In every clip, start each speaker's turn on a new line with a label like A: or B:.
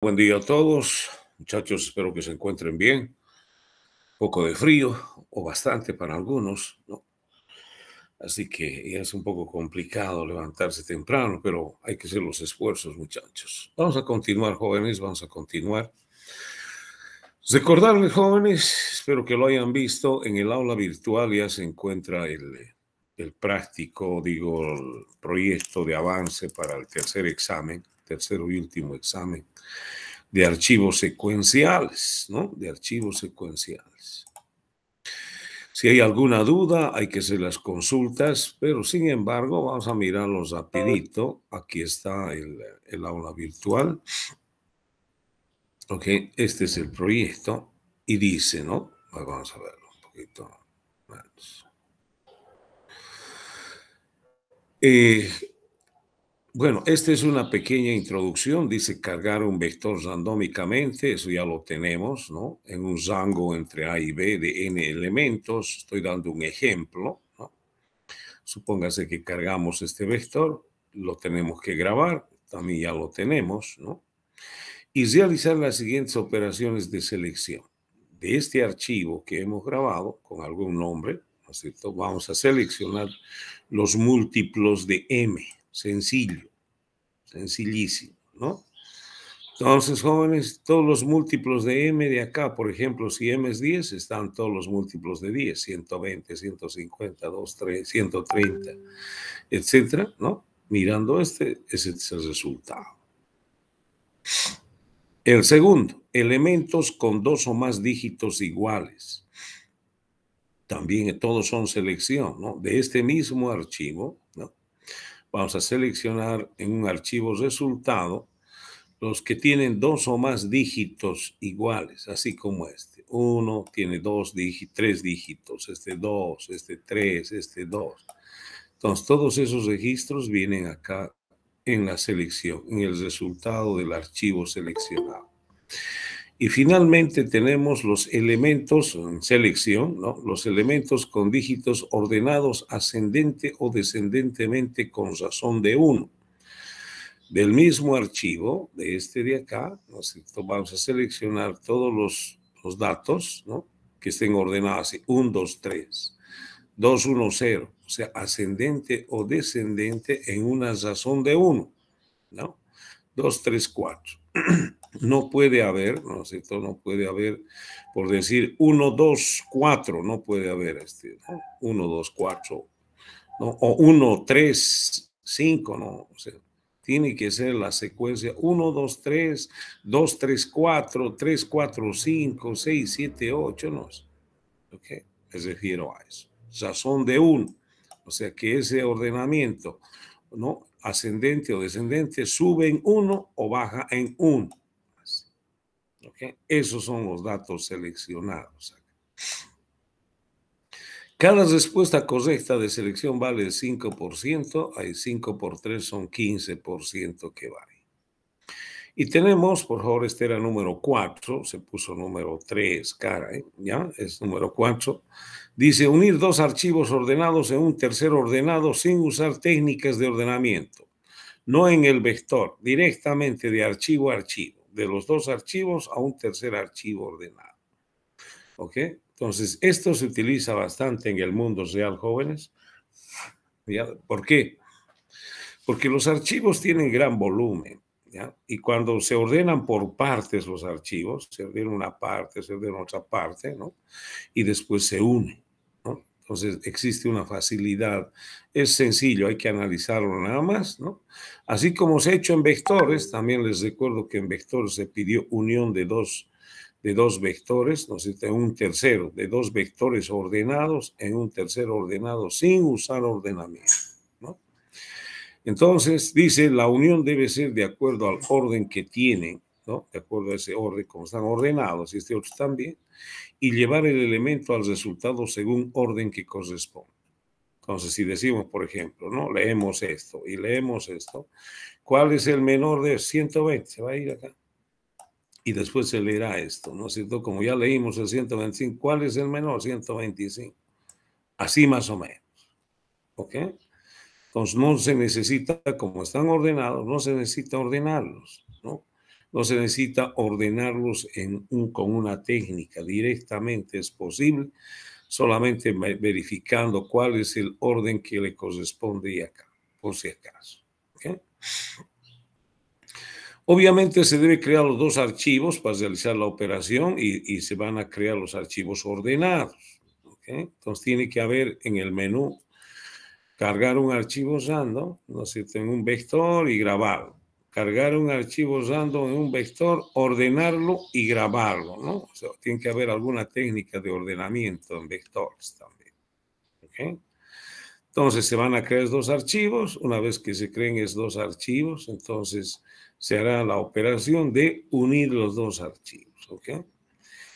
A: Buen día a todos, muchachos, espero que se encuentren bien. Poco de frío o bastante para algunos, ¿no? Así que ya es un poco complicado levantarse temprano, pero hay que hacer los esfuerzos, muchachos. Vamos a continuar, jóvenes, vamos a continuar. Recordarles, jóvenes, espero que lo hayan visto, en el aula virtual ya se encuentra el práctico, digo, el proyecto de avance para el tercer examen, tercero y último examen de archivos secuenciales, ¿no? De archivos secuenciales. Si hay alguna duda, hay que hacer las consultas, pero sin embargo, vamos a mirarlos rapidito. Aquí está el aula virtual. Ok, este es el proyecto y dice, ¿no? Vamos a verlo un poquito más. Bueno, esta es una pequeña introducción. Dice cargar un vector randómicamente, eso ya lo tenemos, ¿no? En un rango entre A y B de n elementos. Estoy dando un ejemplo, ¿no? Supóngase que cargamos este vector, lo tenemos que grabar, también ya lo tenemos, ¿no? Y realizar las siguientes operaciones de selección. De este archivo que hemos grabado con algún nombre, ¿no es cierto? Vamos a seleccionar los múltiplos de m, sencillo. Sencillísimo, ¿no? Entonces, jóvenes, todos los múltiplos de m de acá, por ejemplo, si m es 10, están todos los múltiplos de 10, 120, 150, 230, 130, etcétera, ¿no? Mirando ese es el resultado. El segundo, elementos con dos o más dígitos iguales. También todos son selección, ¿no? De este mismo archivo, ¿no? Vamos a seleccionar en un archivo resultado los que tienen dos o más dígitos iguales, así como este. Uno tiene tres dígitos, este 2, este 3, este 2. Entonces, todos esos registros vienen acá en la selección, en el resultado del archivo seleccionado. Y finalmente tenemos los elementos en selección, ¿no? Los elementos con dígitos ordenados ascendente o descendentemente con razón de 1. Del mismo archivo, de este de acá, ¿no es cierto? Vamos a seleccionar todos los datos, ¿no? Que estén ordenados así, 1, 2, 3, 2, 1, 0, o sea, ascendente o descendente en una razón de 1, ¿no? 2, 3, 4. No puede haber, ¿no es cierto? No puede haber, por decir 1, 2, 4, no puede haber ¿no? 1, 2, 4, ¿no? O 1, 3, 5, ¿no? O sea, tiene que ser la secuencia 1, 2, 3, 2, 3, 4, 3, 4, 5, 6, 7, 8, no sé. ¿Ok? Me refiero a eso. Razón de 1. O sea que ese ordenamiento, ¿no? Ascendente o descendente, sube en 1 o baja en 1. ¿Ok? Esos son los datos seleccionados. Cada respuesta correcta de selección vale el 5%, hay 5 por 3 son 15% que vale. Y tenemos, por favor, este era número 4, se puso número 3, caray, ¿ya? Es número 4. Dice, unir dos archivos ordenados en un tercer ordenado sin usar técnicas de ordenamiento, no en el vector, directamente de archivo a archivo, de los dos archivos a un tercer archivo ordenado. ¿Ok? Entonces, esto se utiliza bastante en el mundo real, jóvenes. ¿Ya? ¿Por qué? Porque los archivos tienen gran volumen, ¿ya? Y cuando se ordenan por partes los archivos, se ordena una parte, se ordena otra parte, ¿no? Y después se une, ¿no? Entonces, existe una facilidad. Es sencillo, hay que analizarlo nada más, ¿no? Así como se ha hecho en vectores, también les recuerdo que en vectores se pidió unión de dos vectores, ¿no sé, en un tercero, de dos vectores ordenados en un tercero ordenado sin usar ordenamiento, ¿no? Entonces, dice, la unión debe ser de acuerdo al orden que tienen, ¿no? De acuerdo a ese orden, como están ordenados, y este otro también, y llevar el elemento al resultado según orden que corresponde. Entonces, si decimos, por ejemplo, ¿no? Leemos esto y leemos esto, ¿cuál es el menor de 120? Se va a ir acá. Y después se leerá esto, ¿no es cierto? Como ya leímos el 125, ¿cuál es el menor? 125. Así más o menos. ¿Ok? Entonces no se necesita, como están ordenados, no se necesita ordenarlos, ¿no? No se necesita ordenarlos con una técnica, directamente es posible, solamente verificando cuál es el orden que le corresponde y acá, por si acaso. ¿Okay? Obviamente se debe crear los dos archivos para realizar la operación y se van a crear los archivos ordenados. ¿Okay? Entonces tiene que haber en el menú cargar un archivo random, ¿no es cierto?, en un vector y grabarlo. Cargar un archivo random en un vector, ordenarlo y grabarlo, ¿no? O sea, tiene que haber alguna técnica de ordenamiento en vectores también. ¿Okay? Entonces se van a crear dos archivos. Una vez que se creen esos dos archivos, entonces se hará la operación de unir los dos archivos. ¿Ok?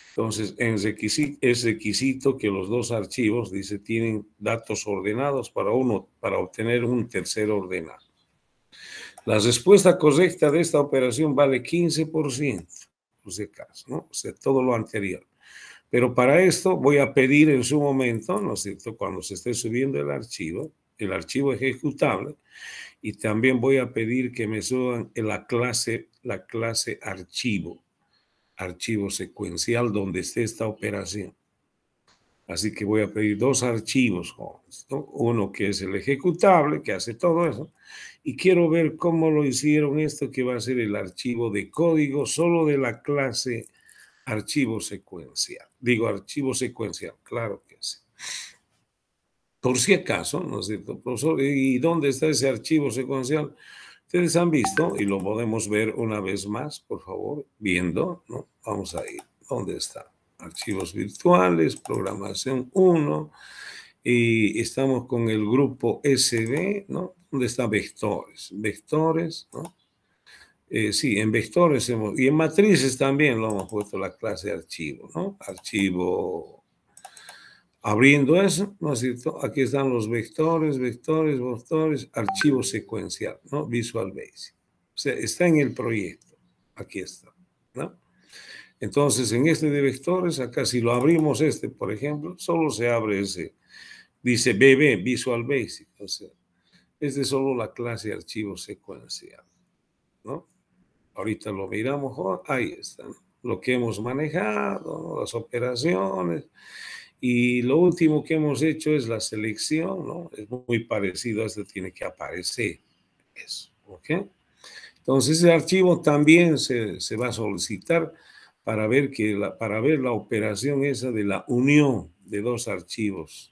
A: Entonces es requisito que los dos archivos, dice, tienen datos ordenados para obtener un tercero ordenado. La respuesta correcta de esta operación vale 15%, por si acaso, ¿no? O sea, todo lo anterior. Pero para esto voy a pedir en su momento, ¿no es cierto?, cuando se esté subiendo el archivo ejecutable, y también voy a pedir que me suban la clase archivo secuencial donde esté esta operación. Así que voy a pedir dos archivos, ¿no? Uno que es el ejecutable, que hace todo eso, y quiero ver cómo lo hicieron esto, que va a ser el archivo de código solo de la clase archivo secuencial. Digo archivo secuencial, claro que sí. Por si acaso, ¿no es cierto, profesor? ¿Y dónde está ese archivo secuencial? Ustedes han visto, y lo podemos ver una vez más, por favor, viendo, ¿no? Vamos a ir. ¿Dónde está? Archivos virtuales, programación 1, y estamos con el grupo SB, ¿no? ¿Dónde está vectores? Vectores, ¿no? Sí, en vectores y en matrices también lo hemos puesto la clase archivo, ¿no? Archivo, abriendo eso, ¿no es cierto? Aquí están los vectores, archivo secuencial, ¿no? Visual Basic. O sea, está en el proyecto, aquí está, ¿no? Entonces, en este de vectores, acá si lo abrimos por ejemplo, solo se abre ese, dice BB, Visual Basic, o sea, es de solo la clase archivo secuencial, ¿no? Ahorita lo miramos, ahí está, ¿no? Lo que hemos manejado, ¿no? Las operaciones, y lo último que hemos hecho es la selección, ¿no? Es muy parecido a esto, tiene que aparecer eso, ¿ok? Entonces, ese archivo también se va a solicitar para ver, para ver la operación esa de la unión de dos archivos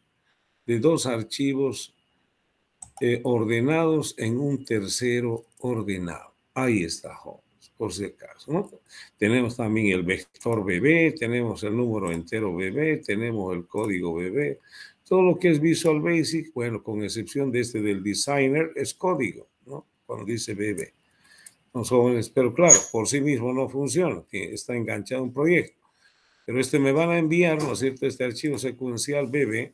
A: ordenados en un tercero ordenado. Ahí está, jóvenes, por si acaso, ¿no? Tenemos también el vector BB, tenemos el número entero BB, tenemos el código BB. Todo lo que es Visual Basic, bueno, con excepción de del Designer, es código, ¿no? Cuando dice BB. Los jóvenes, pero claro, por sí mismo no funciona, está enganchado a un proyecto. Pero me van a enviar, ¿no es cierto?, este archivo secuencial BB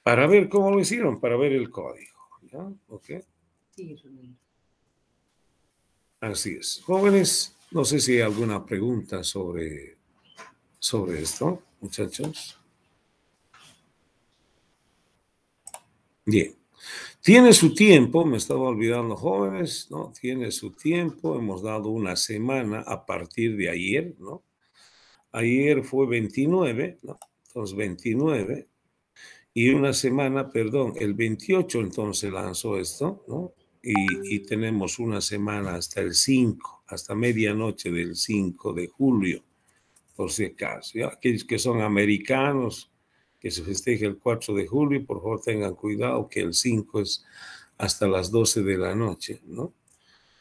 A: para ver cómo lo hicieron, para ver el código. ¿Ya? ¿Ok? Sí, así es. Jóvenes, no sé si hay alguna pregunta sobre esto, muchachos. Bien. Tiene su tiempo, me estaba olvidando, jóvenes, ¿no? Tiene su tiempo, hemos dado una semana a partir de ayer, ¿no? Ayer fue 29, ¿no? Entonces 29, y una semana, perdón, el 28 entonces lanzó esto, ¿no? Y tenemos una semana hasta el 5, hasta medianoche del 5 de julio, por si acaso. ¿Ya? Aquellos que son americanos, que se festeje el 4 de julio, por favor tengan cuidado que el 5 es hasta las 12 de la noche, ¿no?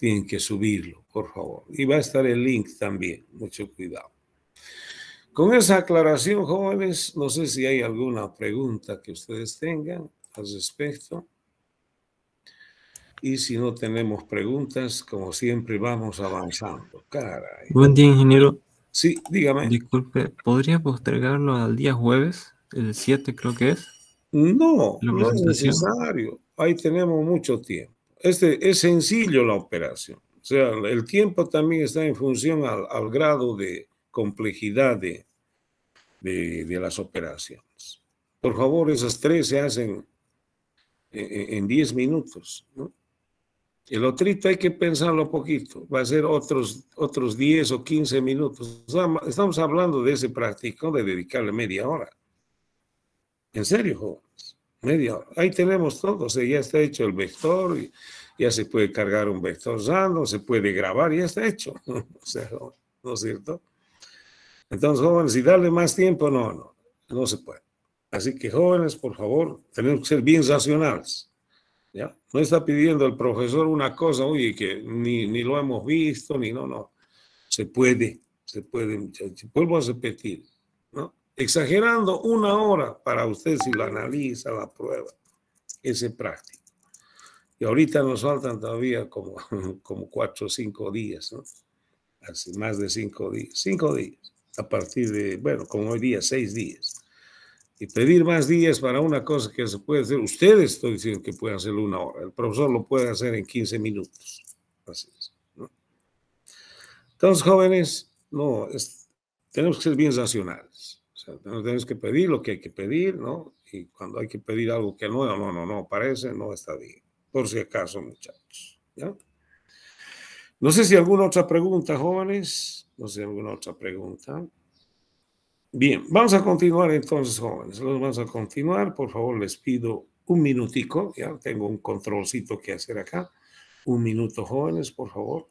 A: Tienen que subirlo, por favor. Y va a estar el link también, mucho cuidado. Con esa aclaración, jóvenes, no sé si hay alguna pregunta que ustedes tengan al respecto. Y si no tenemos preguntas, como siempre, vamos avanzando. Caray.
B: Buen día, ingeniero.
A: Sí, dígame.
B: Disculpe, ¿podría postergarlo al día jueves? El 7 creo que es.
A: No,
B: La
A: no es
B: presentación.
A: necesario. Ahí tenemos mucho tiempo. Es sencillo la operación. O sea, el tiempo también está en función al grado de complejidad de las operaciones. Por favor, esas tres se hacen en 10 minutos, ¿no? El otrito hay que pensarlo poquito, va a ser otros 10 o 15 minutos. Estamos hablando de ese práctico de dedicarle media hora. En serio, jóvenes, media hora. Ahí tenemos todo, o sea, ya está hecho el vector, ya se puede cargar un vector random, se puede grabar, ya está hecho. O sea, ¿no es cierto? Entonces, jóvenes, y darle más tiempo, no se puede. Así que, jóvenes, por favor, tenemos que ser bien racionales. ¿Ya? No está pidiendo el profesor una cosa, oye, que ni lo hemos visto, no. Se puede, muchachos. Vuelvo a repetir, ¿no? Exagerando una hora para usted si lo analiza, la prueba, ese práctico. Y ahorita nos faltan todavía como 4 o 5 días, ¿no? Así, más de 5 días. 5 días. A partir de, bueno, como hoy día, 6 días. Y pedir más días para una cosa que se puede hacer, ustedes estoy diciendo que pueden hacerlo una hora, el profesor lo puede hacer en 15 minutos. Así es, ¿no? Entonces, jóvenes, tenemos que ser bien racionales. O sea, tenemos que pedir lo que hay que pedir, ¿no? Y cuando hay que pedir algo que no parece, no está bien. Por si acaso, muchachos, ¿ya? No sé si alguna otra pregunta, jóvenes. No sé si alguna otra pregunta. Bien, vamos a continuar entonces, jóvenes. Vamos a continuar. Por favor, les pido un minutico. Ya tengo un controlcito que hacer acá. Un minuto, jóvenes, por favor.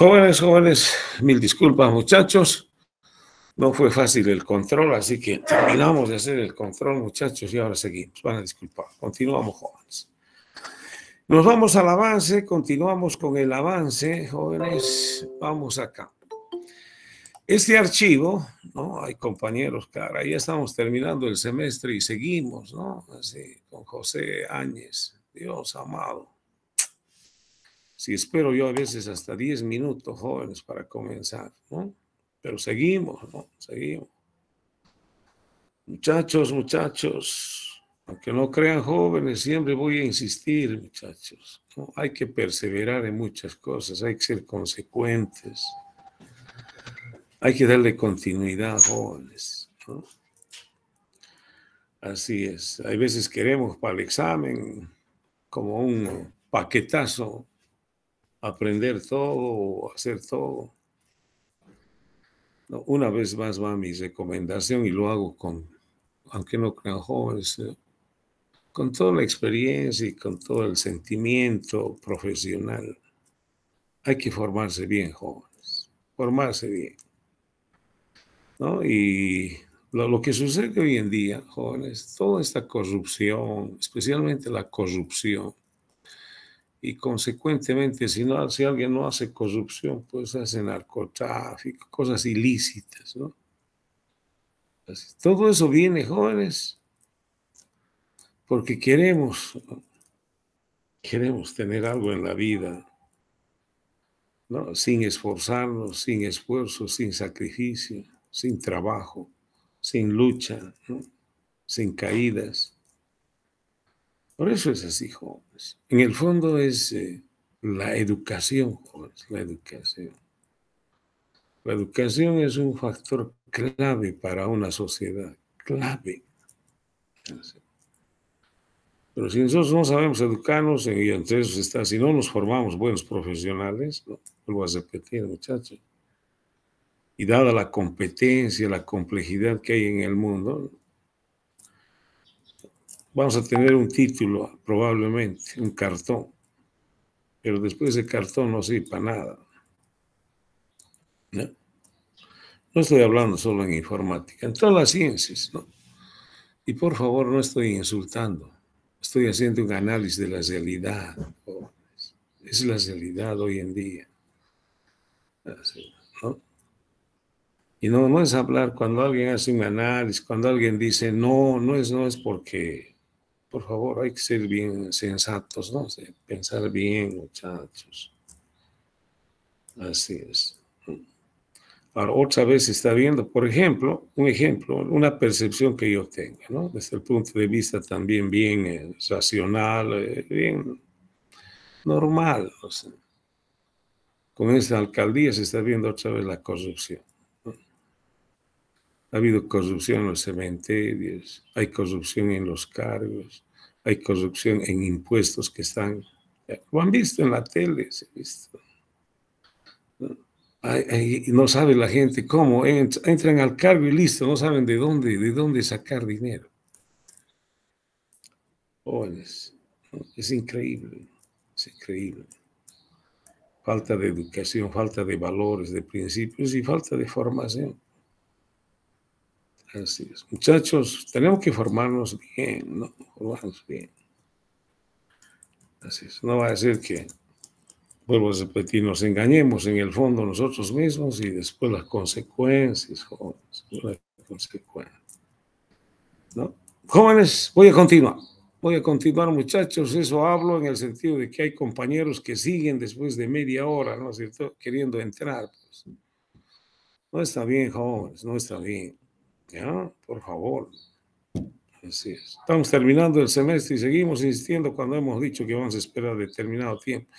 A: Jóvenes, mil disculpas, muchachos. No fue fácil el control, así que terminamos de hacer el control, muchachos, y ahora seguimos. Van a disculpar. Continuamos, jóvenes. Nos vamos al avance, continuamos con el avance, jóvenes. Vamos acá. Este archivo, ¿no? Hay compañeros, cara, ya estamos terminando el semestre y seguimos, ¿no? Así, con José Áñez. Dios amado. Si espero yo a veces hasta 10 minutos, jóvenes, para comenzar, ¿no? Pero seguimos, ¿no? Seguimos. Muchachos, aunque no crean, jóvenes, siempre voy a insistir, muchachos, ¿no? Hay que perseverar en muchas cosas, hay que ser consecuentes, hay que darle continuidad, jóvenes, ¿no? Así es. Hay veces queremos para el examen, como un paquetazo, aprender todo o hacer todo. No, una vez más va mi recomendación y lo hago con, aunque no crean, jóvenes, con toda la experiencia y con todo el sentimiento profesional. Hay que formarse bien, jóvenes, formarse bien, ¿no? Y lo que sucede hoy en día, jóvenes, toda esta corrupción, especialmente la corrupción, y consecuentemente, si alguien no hace corrupción, pues hace narcotráfico, cosas ilícitas, ¿no? Así, todo eso viene, jóvenes, porque queremos tener algo en la vida, ¿no? Sin esforzarnos, sin esfuerzo, sin sacrificio, sin trabajo, sin lucha, ¿no? Sin caídas. Por eso es así, jóvenes. En el fondo es la educación, jóvenes, la educación. La educación es un factor clave para una sociedad, clave. Pero si nosotros no sabemos educarnos, y entre eso está, si no nos formamos buenos profesionales, ¿no? Vuelvo a repetir, muchachos, y dada la competencia, la complejidad que hay en el mundo, vamos a tener un título, probablemente, un cartón, pero después ese cartón no sirve para nada, ¿no? No estoy hablando solo en informática, en todas las ciencias, ¿no? Y por favor, no estoy insultando, estoy haciendo un análisis de la realidad, ¿no? Es la realidad hoy en día, así, ¿no? Y no es hablar cuando alguien hace un análisis, cuando alguien dice no es porque, por favor, hay que ser bien sensatos, ¿no? Pensar bien, muchachos. Así es. Ahora, otra vez se está viendo, por ejemplo, una percepción que yo tengo, ¿no? Desde el punto de vista también bien racional, bien normal, no sé. Con esta alcaldía se está viendo otra vez la corrupción, ¿no? Ha habido corrupción en los cementerios, hay corrupción en los cargos, hay corrupción en impuestos que están, lo han visto en la tele, se ha visto. No sabe la gente cómo entran al cargo y listo, no saben de dónde sacar dinero. Jóvenes, ¿no? Es increíble, es increíble. Falta de educación, falta de valores, de principios y falta de formación. Así es. Muchachos, tenemos que formarnos bien, ¿no? Formarnos bien. Así es. No va a ser que, vuelvo a repetir, nos engañemos en el fondo nosotros mismos y después las consecuencias, jóvenes, las consecuencias, ¿no? Jóvenes, voy a continuar, muchachos. Eso hablo en el sentido de que hay compañeros que siguen después de media hora, ¿no es cierto?, queriendo entrar. Pues. No está bien, jóvenes, no está bien. ¿Ya? Por favor. Así es. Estamos terminando el semestre y seguimos insistiendo cuando hemos dicho que vamos a esperar determinado tiempo.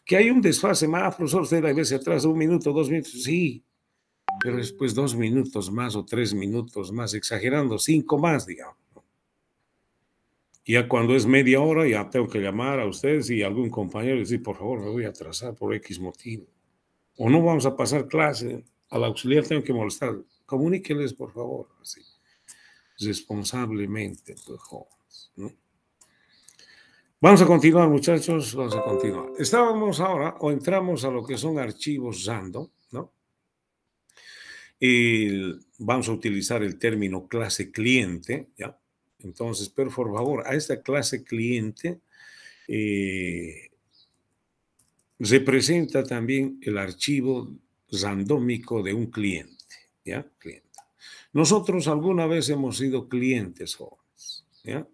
A: Que hay un desfase más, profesor, usted a veces atrás, 1 minuto, 2 minutos, sí, pero después 2 minutos más o 3 minutos más, exagerando, 5 más, digamos. Ya cuando es media hora, ya tengo que llamar a ustedes y a algún compañero y decir, por favor, me voy a atrasar por X motivo. O no vamos a pasar clase, al auxiliar tengo que molestar. Comuníqueles, por favor, así, responsablemente, pues, jóvenes, ¿no? Vamos a continuar, muchachos, vamos a continuar. Estábamos ahora, o entramos a lo que son archivos random, ¿no? Y vamos a utilizar el término clase cliente, ¿ya? Entonces, pero por favor, a esta clase cliente representa también el archivo randómico de un cliente, ¿ya? Cliente. Nosotros alguna vez hemos sido clientes, jóvenes, ¿ya?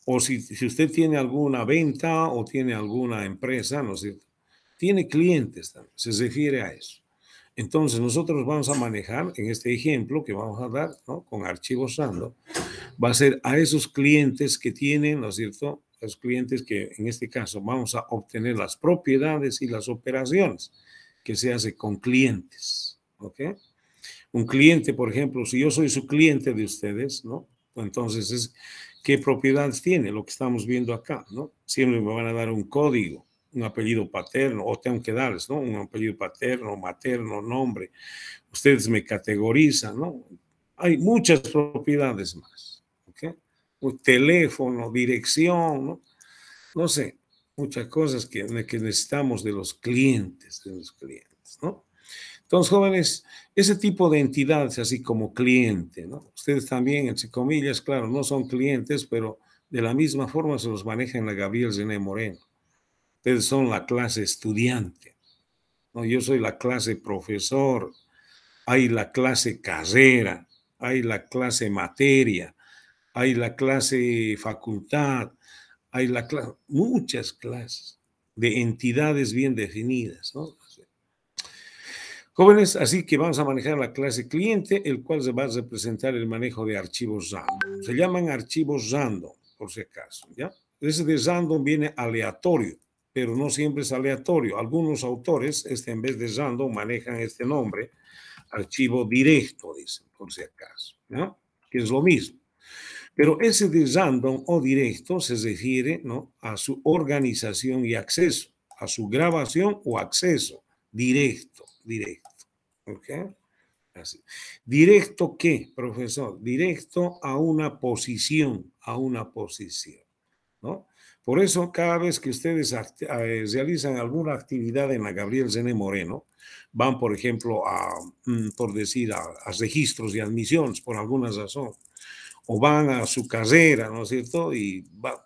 A: O si usted tiene alguna venta o tiene alguna empresa, ¿no es cierto? Tiene clientes también, se refiere a eso. Entonces, nosotros vamos a manejar, en este ejemplo que vamos a dar, ¿no? Con archivos random, va a ser a esos clientes que tienen, ¿no es cierto? A esos clientes que en este caso vamos a obtener las propiedades y las operaciones que se hace con clientes, ¿ok? Un cliente, por ejemplo, si yo soy su cliente de ustedes, ¿no? Entonces, ¿qué propiedades tiene? Lo que estamos viendo acá, ¿no? Siempre me van a dar un código, un apellido paterno, o tengo que darles, ¿no? Un apellido paterno, materno, nombre. Ustedes me categorizan, ¿no? Hay muchas propiedades más, ¿ok? Un teléfono, dirección, ¿no? No sé, muchas cosas que necesitamos de los clientes, ¿no? Entonces, jóvenes, ese tipo de entidades, así como cliente, ¿no? Ustedes también, entre comillas, claro, no son clientes, pero de la misma forma se los maneja en la Gabriel Zené Moreno. Ustedes son la clase estudiante, ¿no? Yo soy la clase profesor, hay la clase carrera, hay la clase materia, hay la clase facultad, hay muchas clases de entidades bien definidas, ¿no? Jóvenes, así que vamos a manejar la clase cliente, el cual se va a representar el manejo de archivos random. Se llaman archivos random, por si acaso, ¿ya? Ese de random viene aleatorio, pero no siempre es aleatorio. Algunos autores, en vez de random, manejan este nombre, archivo directo, dicen, por si acaso, ¿no? Que es lo mismo. Pero ese de random o directo se refiere, ¿no? A su organización y acceso, a su grabación o acceso directo, directo. ¿Ok? Así. ¿Directo qué, profesor? Directo a una posición, ¿no? Por eso, cada vez que ustedes realizan alguna actividad en la Gabriel Zené Moreno, van, por ejemplo, por decir, a registros y admisiones, por alguna razón, o van a su carrera, ¿no es cierto? Y va,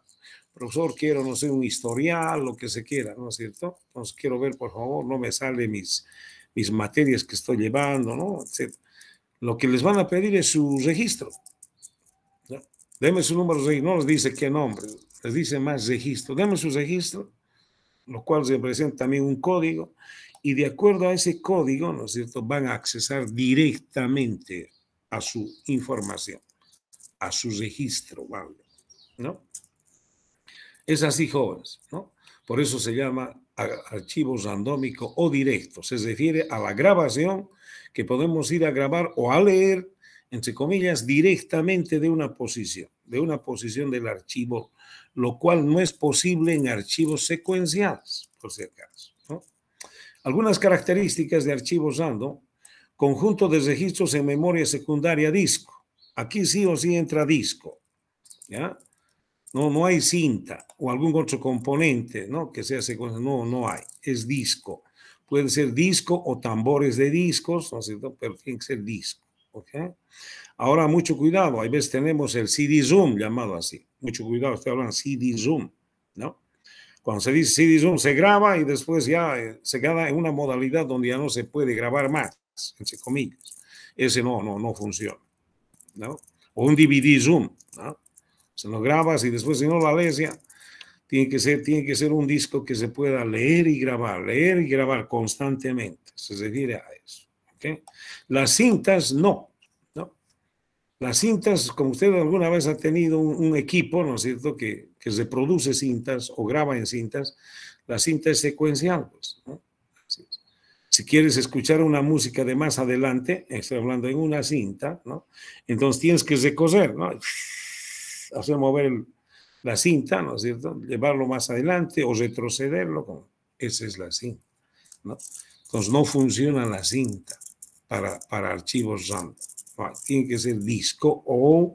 A: profesor, quiero, no sé, un historial, lo que se quiera, ¿no es cierto? Entonces, quiero ver, por favor, no me sale mis materias que estoy llevando, ¿no? Etcétera. Lo que les van a pedir es su registro, ¿no? Deme su número de registro, no les dice qué nombre, les dice más registro. Deme su registro, lo cual representa también un código, y de acuerdo a ese código, ¿no es cierto?, van a accesar directamente a su información, a su registro, ¿vale? ¿No? Es así, jóvenes, ¿no? Por eso se llama archivo randómico o directo. Se refiere a la grabación que podemos ir a grabar o a leer, entre comillas, directamente de una posición del archivo, lo cual no es posible en archivos secuenciales, por si acaso, ¿no? Algunas características de archivos random: conjunto de registros en memoria secundaria disco. Aquí sí o sí entra disco, ¿ya? No hay cinta o algún otro componente, ¿no? Que sea secuencia. No hay. Es disco. Puede ser disco o tambores de discos, ¿no es cierto? Pero tiene que ser disco, ¿ok? Ahora, mucho cuidado. A veces tenemos el CD Zoom, llamado así. Mucho cuidado, estoy hablando CD Zoom, ¿no? Cuando se dice CD Zoom, se graba y después ya se queda en una modalidad donde ya no se puede grabar más, entre comillas. Ese no funciona, ¿no? O un DVD Zoom, ¿no? Se lo grabas y después, si no la lees, ya tiene que ser un disco que se pueda leer y grabar constantemente. Se refiere a eso, ¿ok? Las cintas, no. Las cintas, como usted alguna vez ha tenido un equipo, ¿no es cierto?, que reproduce cintas o graba en cintas, la cinta es secuencial, pues, ¿no? Si quieres escuchar una música de más adelante, estoy hablando en una cinta, ¿no? Entonces tienes que recorrer, ¿no? Hacer mover la cinta, ¿no es cierto? Llevarlo más adelante o retrocederlo. Esa es la cinta, ¿no? Entonces no funciona la cinta para archivos random. No, tiene que ser disco o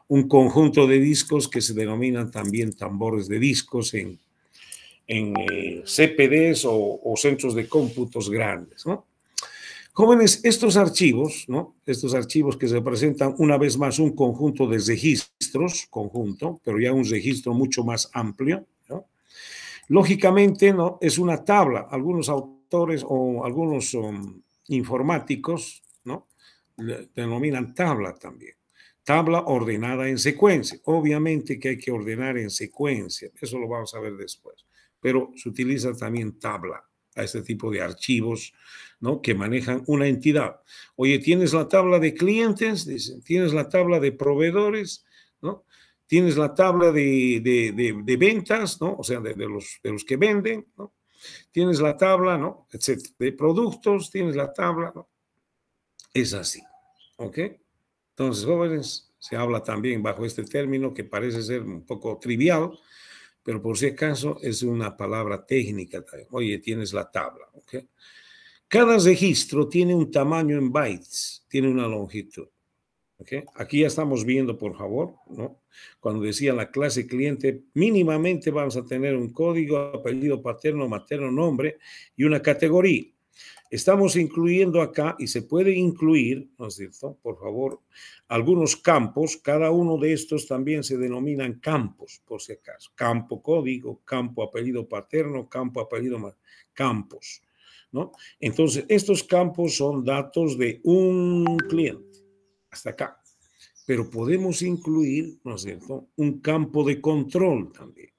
A: un conjunto de discos que se denominan también tambores de discos en CPDs o centros de cómputos grandes, ¿no? Jóvenes, estos archivos, ¿no? Estos archivos que se presentan una vez más un conjunto de registros, conjunto, pero ya un registro mucho más amplio, ¿no? Lógicamente, ¿no? Es una tabla. Algunos autores o algunos informáticos, ¿no? Le denominan tabla también. Tabla ordenada en secuencia. Obviamente que hay que ordenar en secuencia. Eso lo vamos a ver después. Pero se utiliza también tabla a este tipo de archivos, ¿no? Que manejan una entidad. Oye, ¿tienes la tabla de clientes? Dicen, ¿tienes la tabla de proveedores? ¿No? Tienes la tabla de ventas, ¿no? O sea, de los que venden, ¿no? Tienes la tabla, ¿no? Etcétera. De productos, tienes la tabla, ¿no? Es así, ¿ok? Entonces, jóvenes, se habla también bajo este término que parece ser un poco trivial, pero por si acaso es una palabra técnica también. Oye, tienes la tabla, ¿ok? Cada registro tiene un tamaño en bytes, tiene una longitud. ¿Okay? Aquí ya estamos viendo, por favor, ¿no? Cuando decía la clase cliente, mínimamente vamos a tener un código, apellido paterno, materno, nombre y una categoría. Estamos incluyendo acá, y se puede incluir, ¿no es cierto? Por favor, algunos campos, cada uno de estos también se denominan campos, por si acaso. Campo código, campo apellido paterno, campo apellido materno, campos, ¿no? Entonces, estos campos son datos de un cliente. Hasta acá. Pero podemos incluir, ¿no es cierto?, un campo de control también.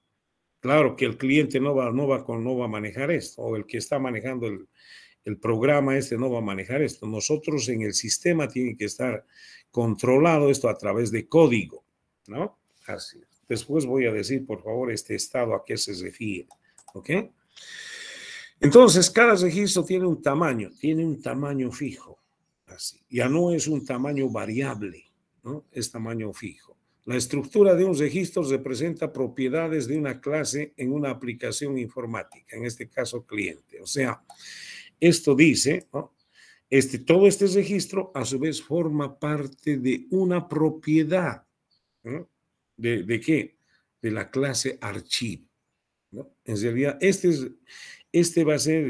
A: Claro que el cliente no va a manejar esto, o el que está manejando el programa no va a manejar esto. Nosotros en el sistema tiene que estar controlado esto a través de código, ¿no? Así. Después voy a decir, por favor, este estado a qué se refiere, ¿ok? Entonces, cada registro tiene un tamaño fijo, así. Ya no es un tamaño variable, ¿no? Es tamaño fijo. La estructura de un registro representa propiedades de una clase en una aplicación informática, en este caso cliente. O sea, esto dice, ¿no? Todo este registro a su vez forma parte de una propiedad, ¿no? ¿De qué? De la clase archivo, ¿no? En realidad, este va a ser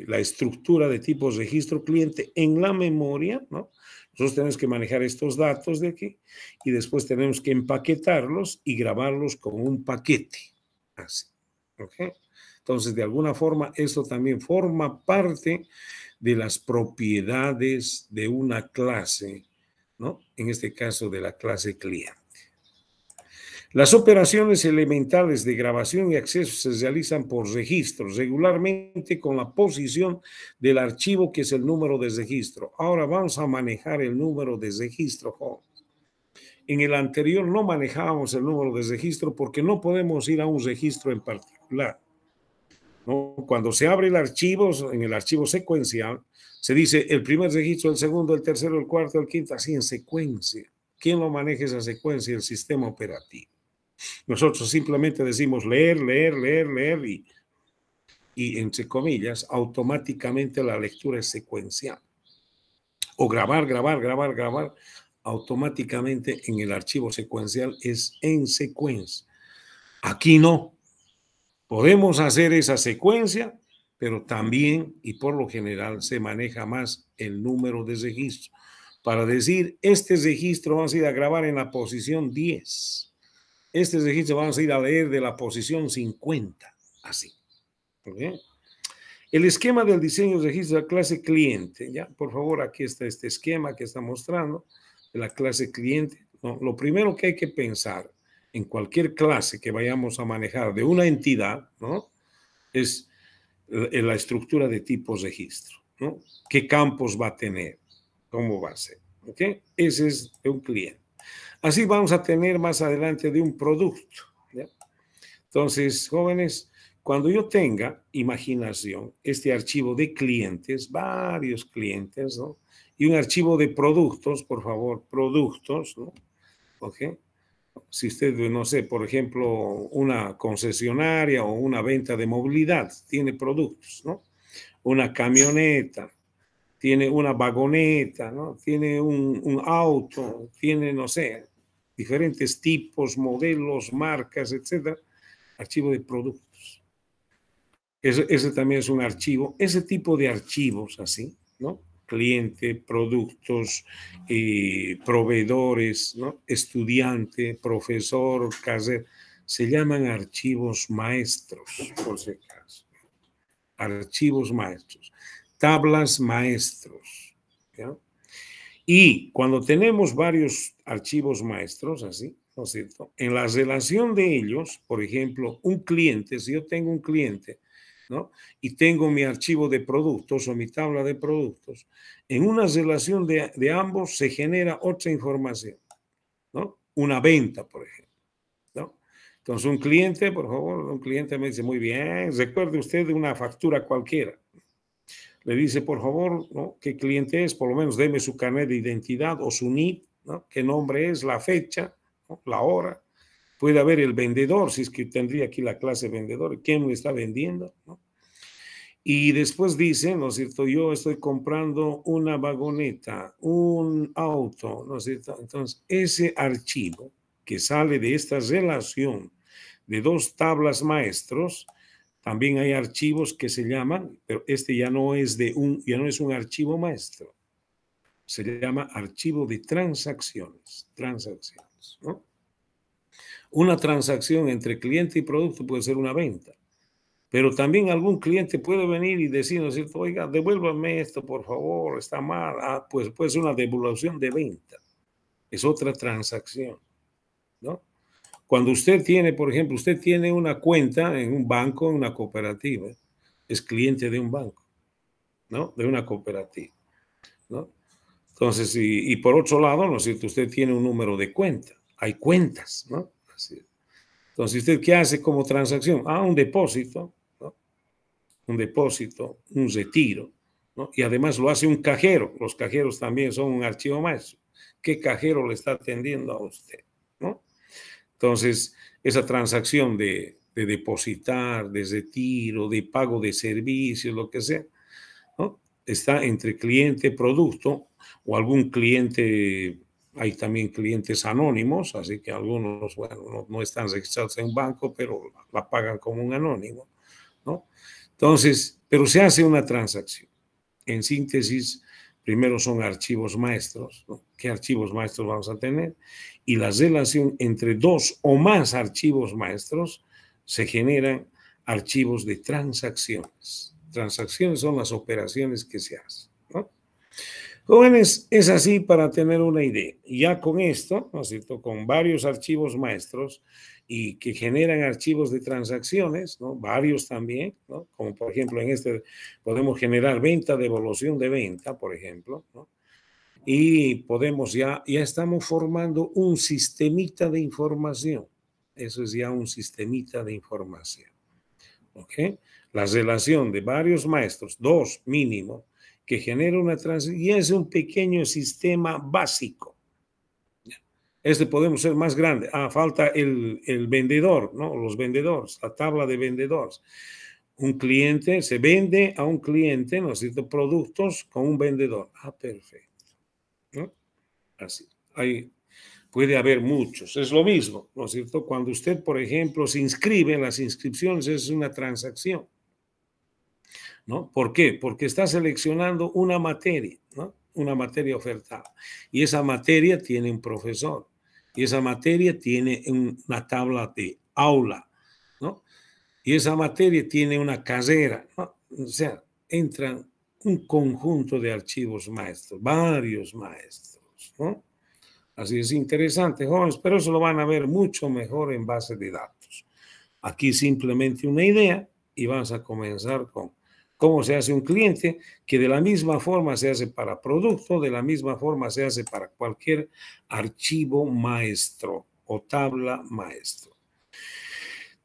A: la estructura de tipo registro cliente en la memoria, ¿no? Nosotros tenemos que manejar estos datos de aquí y después tenemos que empaquetarlos y grabarlos con un paquete. Así. ¿Ok? Entonces, de alguna forma, esto también forma parte de las propiedades de una clase, ¿no? En este caso, de la clase cliente. Las operaciones elementales de grabación y acceso se realizan por registros, regularmente con la posición del archivo, que es el número de registro. Ahora vamos a manejar el número de registro. En el anterior no manejábamos el número de registro porque no podemos ir a un registro en particular, ¿no? Cuando se abre el archivo, en el archivo secuencial, se dice el primer registro, el segundo, el tercero, el cuarto, el quinto, así en secuencia. ¿Quién lo maneja esa secuencia? El sistema operativo. Nosotros simplemente decimos leer, leer, leer, leer y entre comillas, automáticamente la lectura es secuencial. O grabar, grabar, grabar, grabar, automáticamente en el archivo secuencial es en secuencia. Aquí no. Podemos hacer esa secuencia, pero también y por lo general se maneja más el número de registro. Para decir, este registro vamos a ir a grabar en la posición 10. Este registro vamos a ir a leer de la posición 50, así. ¿Okay? El esquema del diseño de registro de la clase cliente, ya, por favor, aquí está este esquema que está mostrando de la clase cliente. No, lo primero que hay que pensar en cualquier clase que vayamos a manejar de una entidad, ¿no? Es la estructura de tipo registro, ¿no? ¿Qué campos va a tener? ¿Cómo va a ser? ¿Ok? Ese es un cliente. Así vamos a tener más adelante de un producto, ¿ya? Entonces, jóvenes, cuando yo tenga imaginación, este archivo de clientes, varios clientes, ¿no? Y un archivo de productos, por favor, productos, ¿no? ¿Ok? Si usted, no sé, por ejemplo, una concesionaria o una venta de movilidad, tiene productos, ¿no? Una camioneta, tiene una vagoneta, ¿no? Tiene un auto, tiene, no sé, diferentes tipos, modelos, marcas, etcétera. Archivo de productos. Ese también es un archivo. Ese tipo de archivos así, ¿no? Cliente, productos, proveedores, ¿no? Estudiante, profesor, casero, se llaman archivos maestros, por si acaso. Archivos maestros. Tablas maestros. ¿Ya? Y cuando tenemos varios archivos maestros, así, ¿no es cierto? En la relación de ellos, por ejemplo, un cliente, si yo tengo un cliente, ¿no? Y tengo mi archivo de productos o mi tabla de productos, en una relación de ambos se genera otra información, ¿no? Una venta, por ejemplo, ¿no? Entonces, un cliente, por favor, un cliente me dice, muy bien, recuerde usted de una factura cualquiera. Le dice, por favor, ¿no? ¿Qué cliente es? Por lo menos deme su carnet de identidad o su NIP, ¿no? ¿Qué nombre es? La fecha, ¿no? La hora. Puede haber el vendedor, si es que tendría aquí la clase vendedor, quién me está vendiendo, ¿no? Y después dice, ¿no es cierto? Yo estoy comprando una vagoneta, un auto, ¿no es cierto? Entonces, ese archivo que sale de esta relación de dos tablas maestros, también hay archivos que se llaman, pero este ya no es ya no es un archivo maestro, se llama archivo de transacciones, ¿no? Una transacción entre cliente y producto puede ser una venta, pero también algún cliente puede venir y decir, ¿no es cierto? Oiga, devuélvame esto, por favor, está mal. Ah, pues puede ser una devolución de venta, es otra transacción, ¿no? Cuando usted tiene, por ejemplo, usted tiene una cuenta en un banco, en una cooperativa, es cliente de un banco, ¿no? De una cooperativa, ¿no? Entonces, y por otro lado, ¿no es cierto? Usted tiene un número de cuenta, hay cuentas, ¿no? Así. Entonces, ¿usted qué hace como transacción? Ah, un depósito, ¿no? Un depósito, un retiro, ¿no? Y además lo hace un cajero. Los cajeros también son un archivo maestro. ¿Qué cajero le está atendiendo a usted, ¿no? Entonces, esa transacción de depositar, de retiro, de pago de servicios, lo que sea, ¿no? Está entre cliente, producto, o algún cliente, hay también clientes anónimos, así que algunos, bueno, no están registrados en un banco, pero la pagan como un anónimo, ¿no? Entonces, pero se hace una transacción. En síntesis, primero son archivos maestros, ¿no? ¿Qué archivos maestros vamos a tener? Y la relación entre dos o más archivos maestros se generan archivos de transacciones. Transacciones son las operaciones que se hacen, ¿no? Jóvenes, es así para tener una idea. Y ya con esto, ¿no es cierto? Con varios archivos maestros y que generan archivos de transacciones, ¿no? Varios también, ¿no? Como por ejemplo en este podemos generar venta, devolución de venta, por ejemplo, ¿no? Y podemos ya estamos formando un sistemita de información. Eso es ya un sistemita de información. ¿Ok? La relación de varios maestros, dos mínimo, que genera una transición y es un pequeño sistema básico. Este podemos ser más grande. Ah, falta el vendedor, ¿no? Los vendedores, la tabla de vendedores. Un cliente se vende a un cliente, ¿no es cierto? Productos con un vendedor. Ah, perfecto, ¿no? Así. Puede haber muchos. Es lo mismo, ¿no es cierto? Cuando usted, por ejemplo, se inscribe, las inscripciones es una transacción, ¿no? ¿Por qué? Porque está seleccionando una materia, ¿no? Una materia ofertada. Y esa materia tiene un profesor. Y esa materia tiene una tabla de aula, ¿no? Y esa materia tiene una carrera, ¿no? O sea, entran un conjunto de archivos maestros, varios maestros, ¿no? Así es interesante, jóvenes, pero eso lo van a ver mucho mejor en base de datos. Aquí simplemente una idea y vamos a comenzar con cómo se hace un cliente, que de la misma forma se hace para producto, de la misma forma se hace para cualquier archivo maestro o tabla maestro.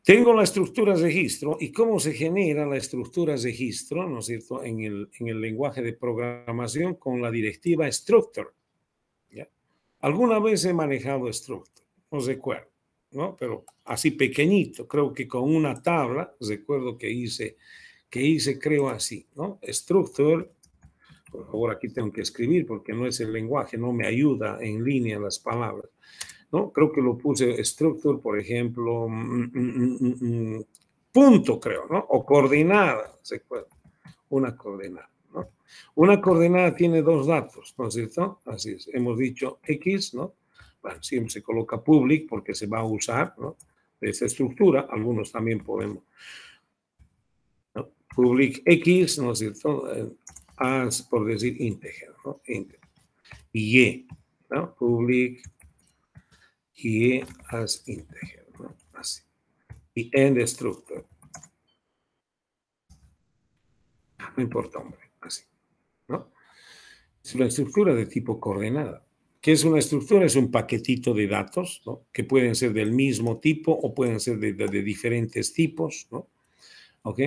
A: Tengo la estructura registro y cómo se genera la estructura registro, ¿no es cierto?, en el lenguaje de programación con la directiva structure. ¿Ya? Alguna vez he manejado structure, no recuerdo, ¿no? Pero así pequeñito, creo que con una tabla, recuerdo que hice creo así, ¿no? Structure, por favor, aquí tengo que escribir porque no es el lenguaje, no me ayuda en línea las palabras. ¿no? Creo que lo puse structure, por ejemplo, punto, creo, ¿no? O coordenada, se puede, una coordenada, ¿no? Una coordenada tiene dos datos, ¿no es cierto? Así es, hemos dicho X, ¿no? Bueno, siempre se coloca public porque se va a usar, ¿no? De esa estructura, algunos también podemos, ¿no? Public X, ¿no es cierto? As, por decir, integer, ¿no? Integer. Y, ¿no? Public y as integer, ¿no? Así. Y end structure. No importa, hombre, así, ¿no? Es una estructura de tipo coordenada. ¿Qué es una estructura? Es un paquetito de datos, ¿no? Que pueden ser del mismo tipo o pueden ser de diferentes tipos, ¿no? ¿Ok?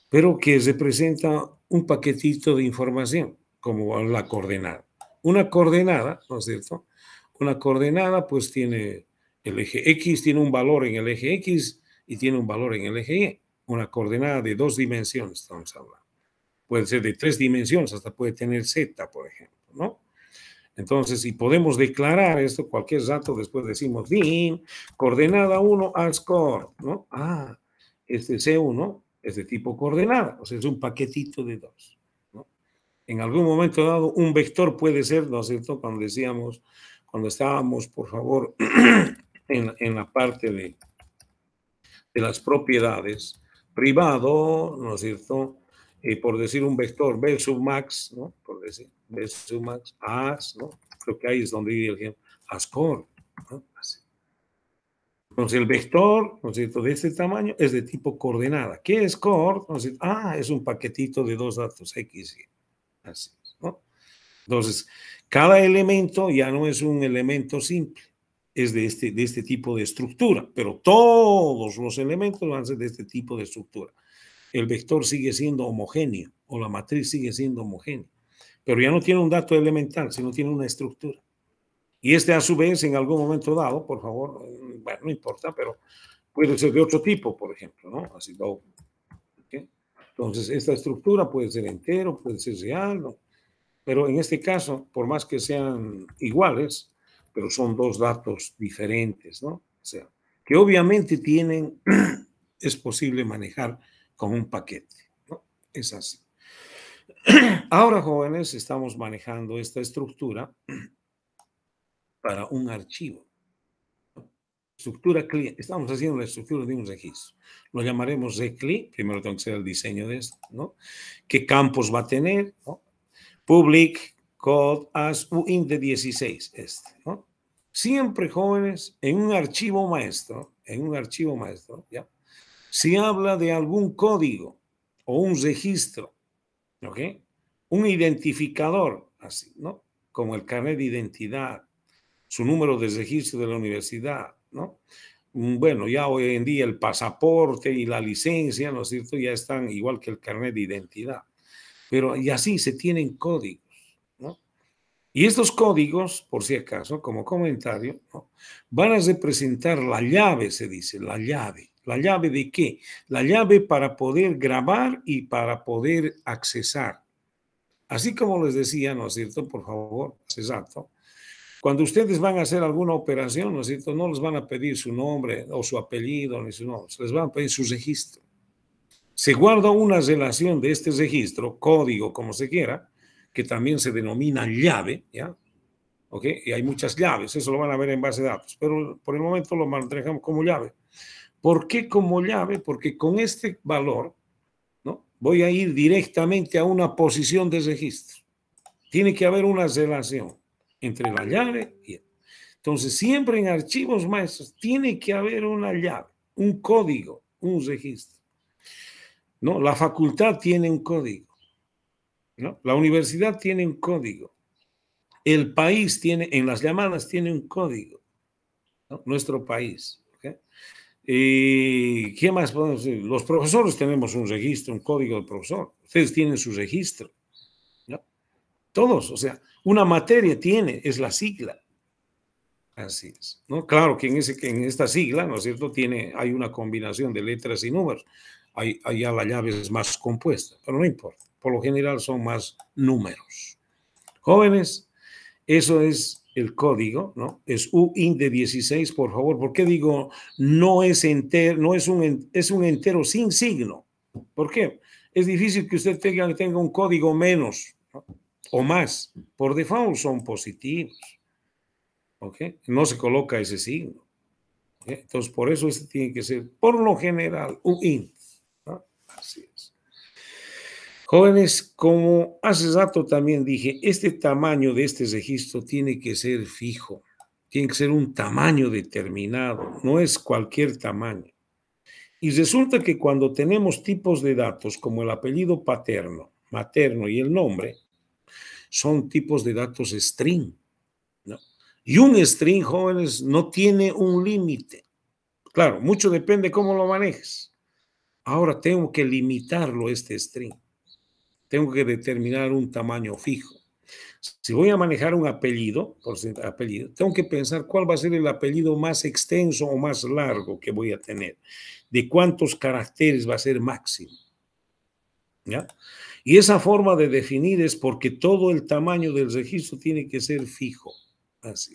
A: Pero que representa un paquetito de información, como la coordenada. Una coordenada, ¿no es cierto? Una coordenada pues tiene el eje X, tiene un valor en el eje X y tiene un valor en el eje Y. Una coordenada de 2 dimensiones, estamos hablando. Puede ser de 3 dimensiones, hasta puede tener Z, por ejemplo, ¿no? Entonces, si podemos declarar esto, cualquier dato, después decimos dim, coordenada 1 al score, ¿no? Ah, este C1 es de tipo coordenada, o sea, es un paquetito de 2, ¿no? En algún momento dado, un vector puede ser, ¿no es cierto? Cuando decíamos, cuando estábamos, por favor, en la parte de las propiedades, privado, ¿no es cierto? Por decir un vector, B sub max, ¿no? Por decir, B sub max, as, ¿no? Creo que ahí es donde diría el ejemplo, ascore, ¿no? Así. Entonces el vector, ¿no es cierto?, de este tamaño es de tipo coordenada. ¿Qué es core? ¿No es cierto? Ah, es un paquetito de dos datos, X y Y. Así, ¿no? Entonces, cada elemento ya no es un elemento simple, es de este tipo de estructura, pero todos los elementos van a ser de este tipo de estructura. El vector sigue siendo homogéneo o la matriz sigue siendo homogénea, pero ya no tiene un dato elemental, sino tiene una estructura. Y este a su vez, en algún momento dado, por favor, bueno, no importa, pero puede ser de otro tipo, por ejemplo, ¿no? Así, ¿okay? Entonces, esta estructura puede ser entero, puede ser real, ¿no? Pero en este caso, por más que sean iguales, pero son dos datos diferentes, ¿no? O sea, que obviamente tienen, es posible manejar con un paquete, ¿no? Es así. Ahora, jóvenes, estamos manejando esta estructura para un archivo. Estructura CLI, estamos haciendo la estructura de un registro. Lo llamaremos RECLI, primero tengo que hacer el diseño de esto, ¿no? ¿Qué campos va a tener? ¿No? Public, code, as, uint de 16, ¿no? Siempre, jóvenes, en un archivo maestro, ¿ya? Si habla de algún código o un registro, ¿ok? Un identificador, así, ¿no? Como el carnet de identidad, su número de registro de la universidad, ¿no? Bueno, ya hoy en día el pasaporte y la licencia, ¿no es cierto? Ya están igual que el carnet de identidad. Pero y así se tienen códigos, ¿no? Y estos códigos, por si acaso, como comentario, ¿no?, van a representar la llave, se dice, la llave. ¿La llave de qué? La llave para poder grabar y para poder accesar. Así como les decía, ¿no es cierto? Por favor, exacto. Cuando ustedes van a hacer alguna operación, ¿no es cierto?, no les van a pedir su nombre o su apellido, ni su nombre, les van a pedir su registro. Se guarda una relación de este registro, código, como se quiera, que también se denomina llave, ¿ya? ¿Ok? Y hay muchas llaves, eso lo van a ver en base de datos, pero por el momento lo manejamos como llave. ¿Por qué como llave? Porque con este valor, ¿no?, voy a ir directamente a una posición de registro. Tiene que haber una relación entre la llave y... Entonces, siempre en archivos maestros tiene que haber una llave, un código, un registro, ¿no? La facultad tiene un código, ¿no? La universidad tiene un código. El país tiene, en las llamadas tiene un código, ¿no? Nuestro país. ¿Okay? ¿Qué más podemos decir? Los profesores tenemos un registro, un código de profesor. Ustedes tienen su registro, ¿no? Todos, o sea, una materia tiene, es la sigla. Así es, ¿no? Claro que en esta sigla, ¿no es cierto?, hay una combinación de letras y números. Ya la llave es más compuesta, pero no importa. Por lo general son más números. Jóvenes, eso es el código, ¿no? Es uint de 16, por favor. ¿Por qué digo no es entero, no es un entero sin signo? ¿Por qué? Es difícil que usted tenga un código menos, ¿no? O más. Por default son positivos. ¿Ok? No se coloca ese signo. ¿Ok? Entonces, por eso este tiene que ser, por lo general, uint, ¿no? Así es. Jóvenes, como hace rato también dije, este tamaño de este registro tiene que ser fijo, tiene que ser un tamaño determinado, no es cualquier tamaño. Y resulta que cuando tenemos tipos de datos como el apellido paterno, materno y el nombre, son tipos de datos string, ¿no? Y un string, jóvenes, no tiene un límite. Claro, mucho depende cómo lo manejes. Ahora tengo que limitarlo este string. Tengo que determinar un tamaño fijo. Si voy a manejar un apellido, tengo que pensar cuál va a ser el apellido más extenso o más largo que voy a tener. De cuántos caracteres va a ser máximo. ¿Ya? Y esa forma de definir es porque todo el tamaño del registro tiene que ser fijo. Así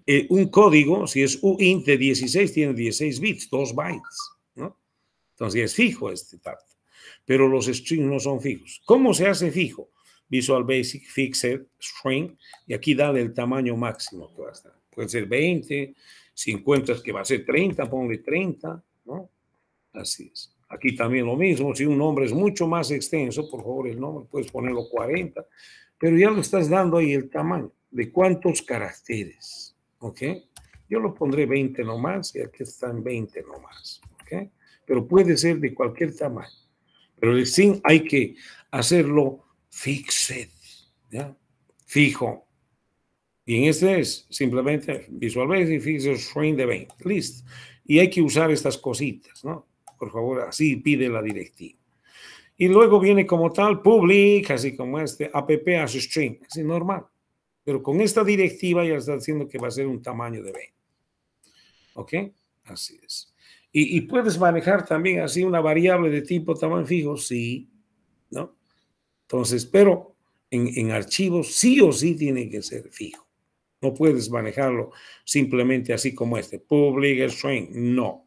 A: es. Un código, si es uint de 16, tiene 16 bits, 2 bytes, ¿no? Entonces es fijo este dato. Pero los strings no son fijos. ¿Cómo se hace fijo? Visual Basic, Fixed, String, y aquí dale el tamaño máximo que va a estar. Puede ser 20, 50 que va a ser 30, ponle 30, ¿no? Así es. Aquí también lo mismo, si un nombre es mucho más extenso, por favor el nombre puedes ponerlo 40, pero ya lo estás dando ahí el tamaño, de cuántos caracteres, ¿ok? Yo lo pondré 20 nomás y aquí están 20 nomás, ¿ok? Pero puede ser de cualquier tamaño. Pero el string hay que hacerlo fixed, ¿ya? Fijo. Y en este es simplemente Visual Basic, Fixed String de 20. Listo. Y hay que usar estas cositas, ¿no? Por favor, así pide la directiva. Y luego viene como tal public, así como app as string, así normal. Pero con esta directiva ya está diciendo que va a ser un tamaño de 20. ¿Ok? Así es. Y puedes manejar también así una variable de tipo tamaño fijo, sí, ¿no? Entonces, pero en archivos sí o sí tiene que ser fijo. No puedes manejarlo simplemente así como public string, no.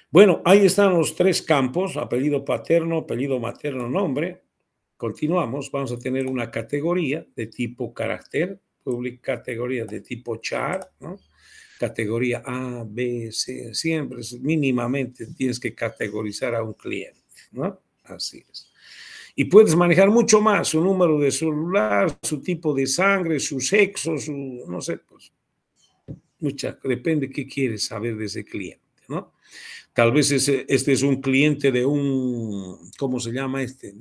A: Bueno, ahí están los tres campos, apellido paterno, apellido materno, nombre. Continuamos, vamos a tener una categoría de tipo carácter, public categoría de tipo char, ¿no? Categoría A, B, C, siempre mínimamente tienes que categorizar a un cliente, ¿no? Así es. Y puedes manejar mucho más, su número de celular, su tipo de sangre, su sexo, su, no sé, pues, depende qué quieres saber de ese cliente, ¿no? Tal vez este es un cliente de un, ¿cómo se llama este?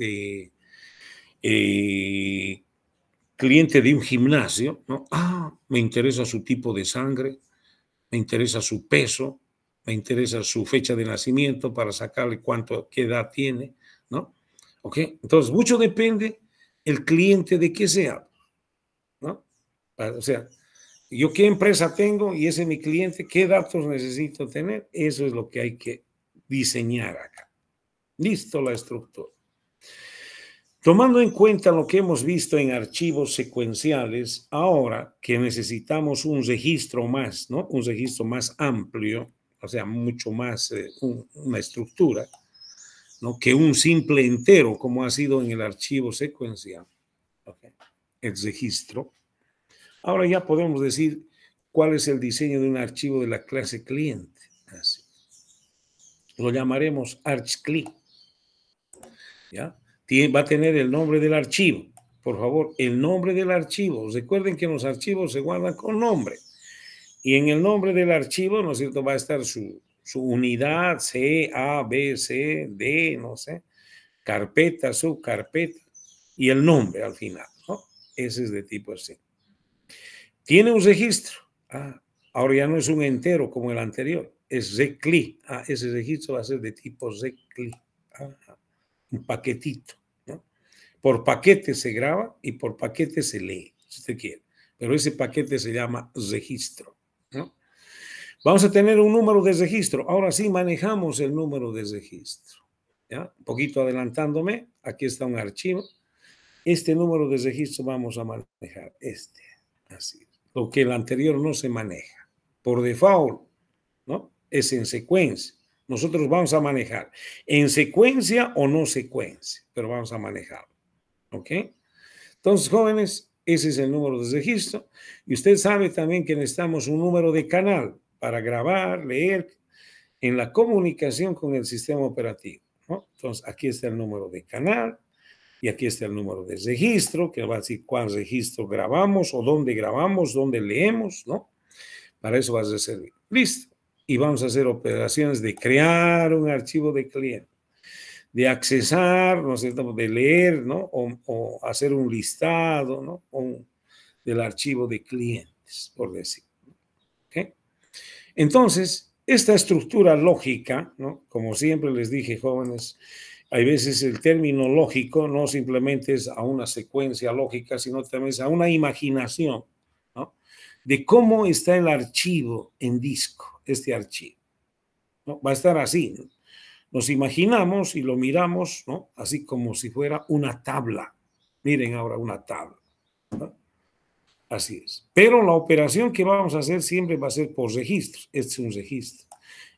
A: Cliente de un gimnasio, ¿no? Me interesa su tipo de sangre, me interesa su peso, me interesa su fecha de nacimiento para sacarle qué edad tiene, ¿no? ¿Ok? Entonces, mucho depende el cliente de qué sea, ¿no? O sea, yo qué empresa tengo y ese es mi cliente, qué datos necesito tener, eso es lo que hay que diseñar acá. Listo la estructura. Tomando en cuenta lo que hemos visto en archivos secuenciales, ahora que necesitamos un registro más, ¿no? Un registro más amplio, o sea, mucho más una estructura, ¿no? Que un simple entero, como ha sido en el archivo secuencial, ¿okay? El registro. Ahora ya podemos decir cuál es el diseño de un archivo de la clase cliente. Así. Lo llamaremos archcli, ¿ya? Va a tener el nombre del archivo. Por favor, el nombre del archivo. Recuerden que los archivos se guardan con nombre. Y en el nombre del archivo, ¿no es cierto?, va a estar su unidad, C, A, B, C, D, no sé, carpeta, subcarpeta, y el nombre al final, ¿no? Ese es de tipo así. Tiene un registro. Ahora ya no es un entero como el anterior, es recli. Ese registro va a ser de tipo recli. Un paquetito, ¿no? Por paquete se graba y por paquete se lee, si usted quiere. Pero ese paquete se llama registro, ¿no? Vamos a tener un número de registro. Ahora sí manejamos el número de registro, ¿ya? Un poquito adelantándome, aquí está un archivo. este número de registro vamos a manejar, así. Lo que el anterior no se maneja. Por default, ¿no? Es en secuencia. Nosotros vamos a manejar en secuencia o no secuencia, pero vamos a manejarlo. ¿Ok? Entonces, jóvenes, ese es el número de registro. Y usted sabe también que necesitamos un número de canal para grabar, leer en la comunicación con el sistema operativo, ¿no? Entonces, aquí está el número de canal y aquí está el número de registro, que va a decir cuál registro grabamos o dónde leemos, ¿no? Para eso va a servir. Listo. Y vamos a hacer operaciones de crear un archivo de cliente, de accesar, ¿no es cierto?, de leer, ¿no? O hacer un listado, ¿no? Del archivo de clientes, por decir. ¿Okay? Entonces, esta estructura lógica, ¿no? Como siempre les dije, jóvenes, hay veces el término lógico no simplemente es a una secuencia lógica, sino también es a una imaginación, ¿no? De cómo está el archivo en disco, este archivo, ¿no? Va a estar así, ¿no? Nos imaginamos y lo miramos, ¿no? Así como si fuera una tabla. Miren ahora una tabla, ¿no? Así es. Pero la operación que vamos a hacer siempre va a ser por registros. Este es un registro.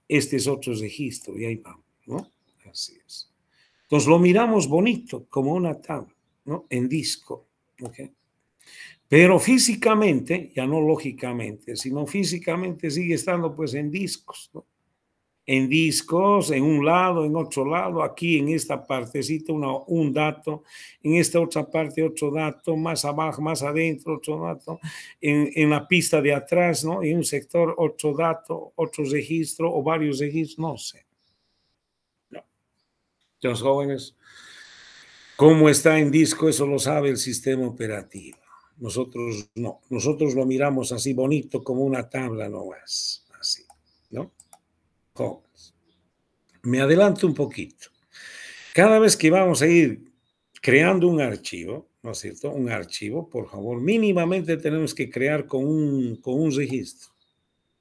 A: Este es otro registro. Y ahí vamos, ¿no? Así es. Entonces lo miramos bonito, como una tabla, ¿no? En disco, ¿ok? Pero físicamente, ya no lógicamente, sino físicamente sigue estando pues en discos, ¿no? En discos, en un lado, en otro lado, aquí en esta partecita un dato, en esta otra parte otro dato, más abajo, más adentro otro dato, en la pista de atrás, ¿no? En un sector otro dato, otro registro o varios registros, no sé. No. Los jóvenes, ¿cómo está en disco? Eso lo sabe el sistema operativo. Nosotros no, nosotros lo miramos así bonito como una tabla nomás, así, ¿no? Jóvenes. Me adelanto un poquito. Cada vez que vamos a ir creando un archivo, ¿no es cierto? Un archivo, por favor, mínimamente tenemos que crear con un registro,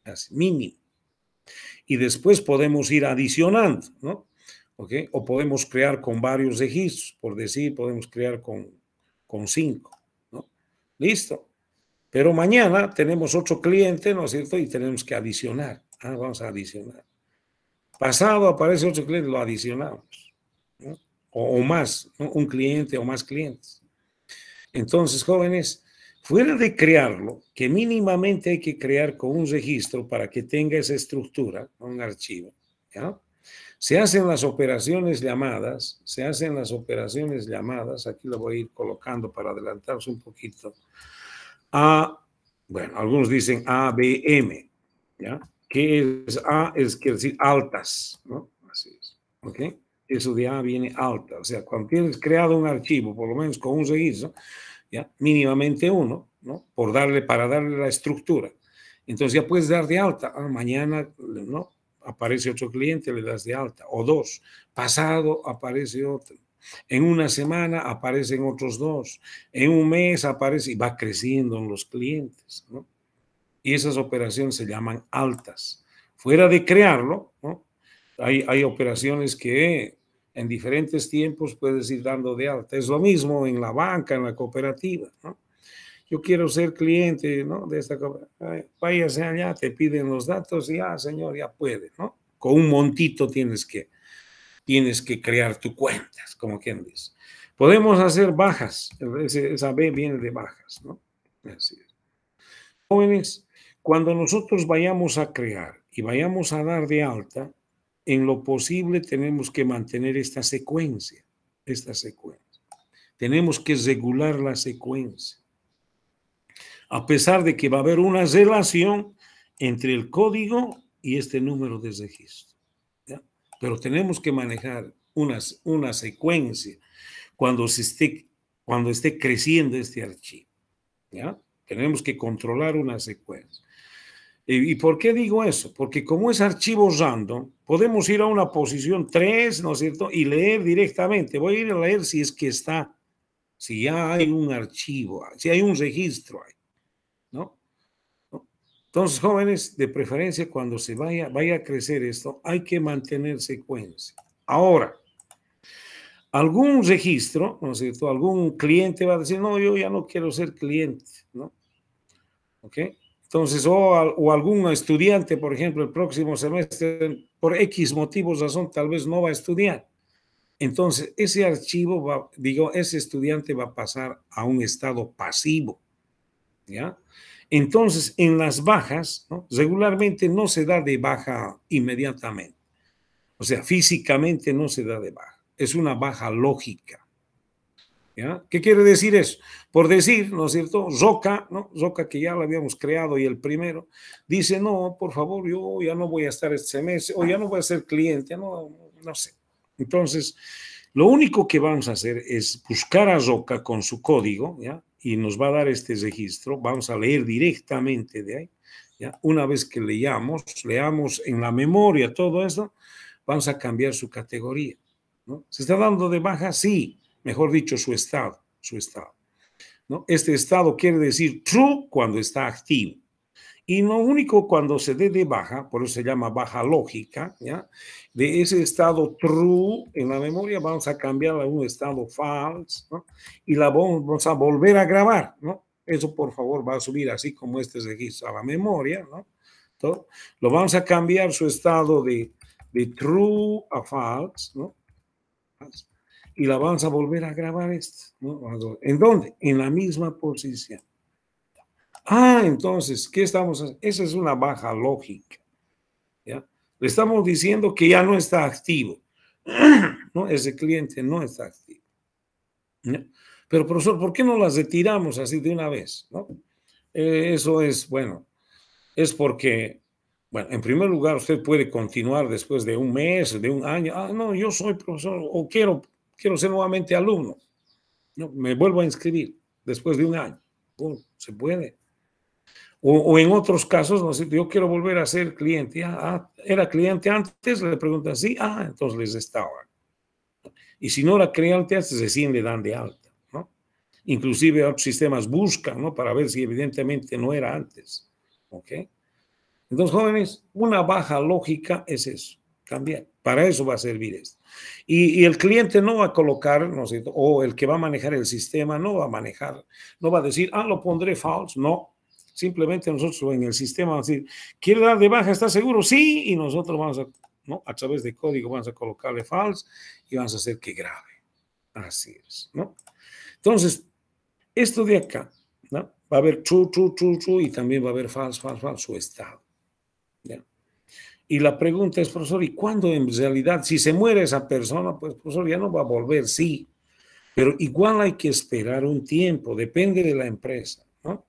A: así, mínimo. Y después podemos ir adicionando, ¿no? ¿Ok? O podemos crear con varios registros, por decir, podemos crear con 5, ¿no? Listo. Pero mañana tenemos otro cliente, ¿no es cierto? Y tenemos que adicionar. Vamos a adicionar. Pasado aparece otro cliente, lo adicionamos, ¿no? O más, ¿no? Un cliente o más clientes. Entonces, jóvenes, fuera de crearlo, que mínimamente hay que crear con un registro para que tenga esa estructura, un archivo, ¿ya? Se hacen las operaciones llamadas, aquí lo voy a ir colocando para adelantarse un poquito, bueno, algunos dicen ABM, ¿ya? ¿Qué es A? Quiere decir altas, ¿no? Así es, ¿ok? Eso de A viene alta, o sea, cuando tienes creado un archivo, por lo menos con un registro, ¿ya? Mínimamente uno, ¿no? Para darle la estructura. Entonces ya puedes dar de alta. Mañana, ¿no? Aparece otro cliente, le das de alta. O dos. Pasado aparece otro. En una semana aparecen otros dos. En un mes aparece y va creciendo en los clientes, ¿no? Y esas operaciones se llaman altas. Fuera de crearlo, ¿no? Hay operaciones que en diferentes tiempos puedes ir dando de alta. Es lo mismo en la banca, en la cooperativa, ¿no? Yo quiero ser cliente, ¿no? De esta cooperativa. Váyase allá, te piden los datos y señor, ya puede, ¿no? Con un montito tienes que crear tu cuentas, como quien dice. Podemos hacer bajas. Esa B viene de bajas, ¿no? Así es. Jóvenes, cuando nosotros vayamos a crear y vayamos a dar de alta, en lo posible tenemos que mantener esta secuencia. Tenemos que regular la secuencia. A pesar de que va a haber una relación entre el código y este número de registro, ¿ya? Pero tenemos que manejar una secuencia cuando esté creciendo este archivo, ¿ya? Tenemos que controlar una secuencia. ¿Y por qué digo eso? Porque como es archivo random, podemos ir a una posición 3, ¿no es cierto? Y leer directamente. Voy a ir a leer si es que está, si ya hay un archivo, si hay un registro ahí, ¿no? Entonces, jóvenes, de preferencia, cuando se vaya a crecer esto, hay que mantener secuencia. Ahora, algún registro, ¿no es cierto? Algún cliente va a decir, no, yo ya no quiero ser cliente, ¿no? ¿Ok? Entonces, o algún estudiante, por ejemplo, el próximo semestre, por X motivos, razón, tal vez no va a estudiar. Entonces, ese archivo va, digo, ese estudiante va a pasar a un estado pasivo, ¿ya? Entonces, en las bajas, ¿no? Regularmente no se da de baja inmediatamente. O sea, físicamente no se da de baja. Es una baja lógica. ¿Ya? ¿Qué quiere decir eso? Por decir, ¿no es cierto? Zoca, ¿no? Zoca, que ya lo habíamos creado y el primero, dice, no, por favor, yo ya no voy a estar este semestre, o ya no voy a ser cliente, no sé. Entonces, lo único que vamos a hacer es buscar a Zoca con su código, ¿ya? Y nos va a dar este registro, vamos a leer directamente de ahí, ¿ya? Una vez que leamos en la memoria todo eso, vamos a cambiar su categoría, ¿no? ¿Se está dando de baja? Sí. Mejor dicho, su estado, ¿no? Este estado quiere decir true cuando está activo. Y lo único cuando se dé de baja, por eso se llama baja lógica, ¿ya? De ese estado true en la memoria vamos a cambiar a un estado false, ¿no? Y la vamos a volver a grabar, ¿no? Eso, por favor, va a subir así como este registro a la memoria, ¿no? Todo. Lo vamos a cambiar su estado de true a false, ¿no? Y la vamos a volver a grabar esto, ¿no? ¿En dónde? En la misma posición. Entonces, ¿qué estamos haciendo? Esa es una baja lógica, ¿ya? Le estamos diciendo que ya no está activo, ¿no? Ese cliente no está activo, ¿no? Pero, profesor, ¿por qué no las retiramos así de una vez, ¿no? Eso es, bueno, es porque, bueno, en primer lugar, usted puede continuar después de un mes, de un año. No, yo soy profesor o quiero ser nuevamente alumno. No, me vuelvo a inscribir después de un año. Se puede. O en otros casos, no sé, yo quiero volver a ser cliente. ¿Era cliente antes? Le preguntan, sí. Entonces les estaba. Y si no era cliente antes, recién le dan de alta, ¿no? Inclusive otros sistemas buscan, ¿no? Para ver si evidentemente no era antes. ¿Ok? Entonces, jóvenes, una baja lógica es eso, cambiar. Para eso va a servir esto. Y el cliente no va a colocar, ¿no es cierto? O el que va a manejar el sistema no va a manejar, no va a decir, lo pondré false. No, simplemente nosotros en el sistema vamos a decir, ¿quiere dar de baja? ¿Está seguro? Sí, y nosotros vamos a, ¿no? A través de código vamos a colocarle false y vamos a hacer que grabe. Así es, ¿no? Entonces, esto de acá, ¿no? Va a haber true, true, true, true y también va a haber false, false, false, su estado. ¿Ya? Y la pregunta es, profesor, ¿y cuándo en realidad, si se muere esa persona, pues, profesor, ya no va a volver? Sí, pero igual hay que esperar un tiempo, depende de la empresa, ¿no?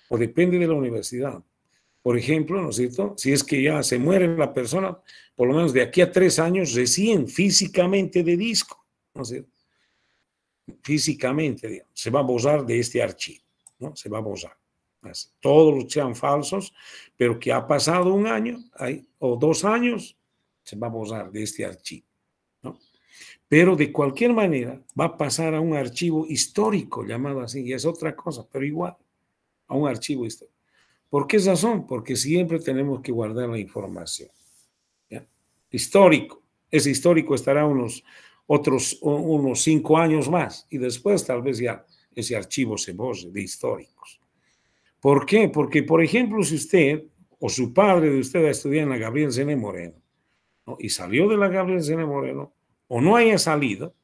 A: O depende de la universidad. Por ejemplo, ¿no es cierto? Si es que ya se muere la persona, por lo menos de aquí a 3 años, recién físicamente de disco, ¿no es cierto? Físicamente, digamos, se va a borrar de este archivo, ¿no? Se va a borrar. Todos los sean falsos, pero que ha pasado un año o 2 años, se va a borrar de este archivo, ¿no? Pero de cualquier manera va a pasar a un archivo histórico, llamado así, y es otra cosa, pero igual, a un archivo histórico. ¿Por qué razón? Porque siempre tenemos que guardar la información, ¿ya? Histórico. Ese histórico estará unos 5 años más y después tal vez ya ese archivo se borre de históricos. ¿Por qué? Porque, por ejemplo, si usted o su padre de usted estudió en la Gabriel Zené Moreno, ¿no? Y salió de la Gabriel Zené Moreno, o no haya salido,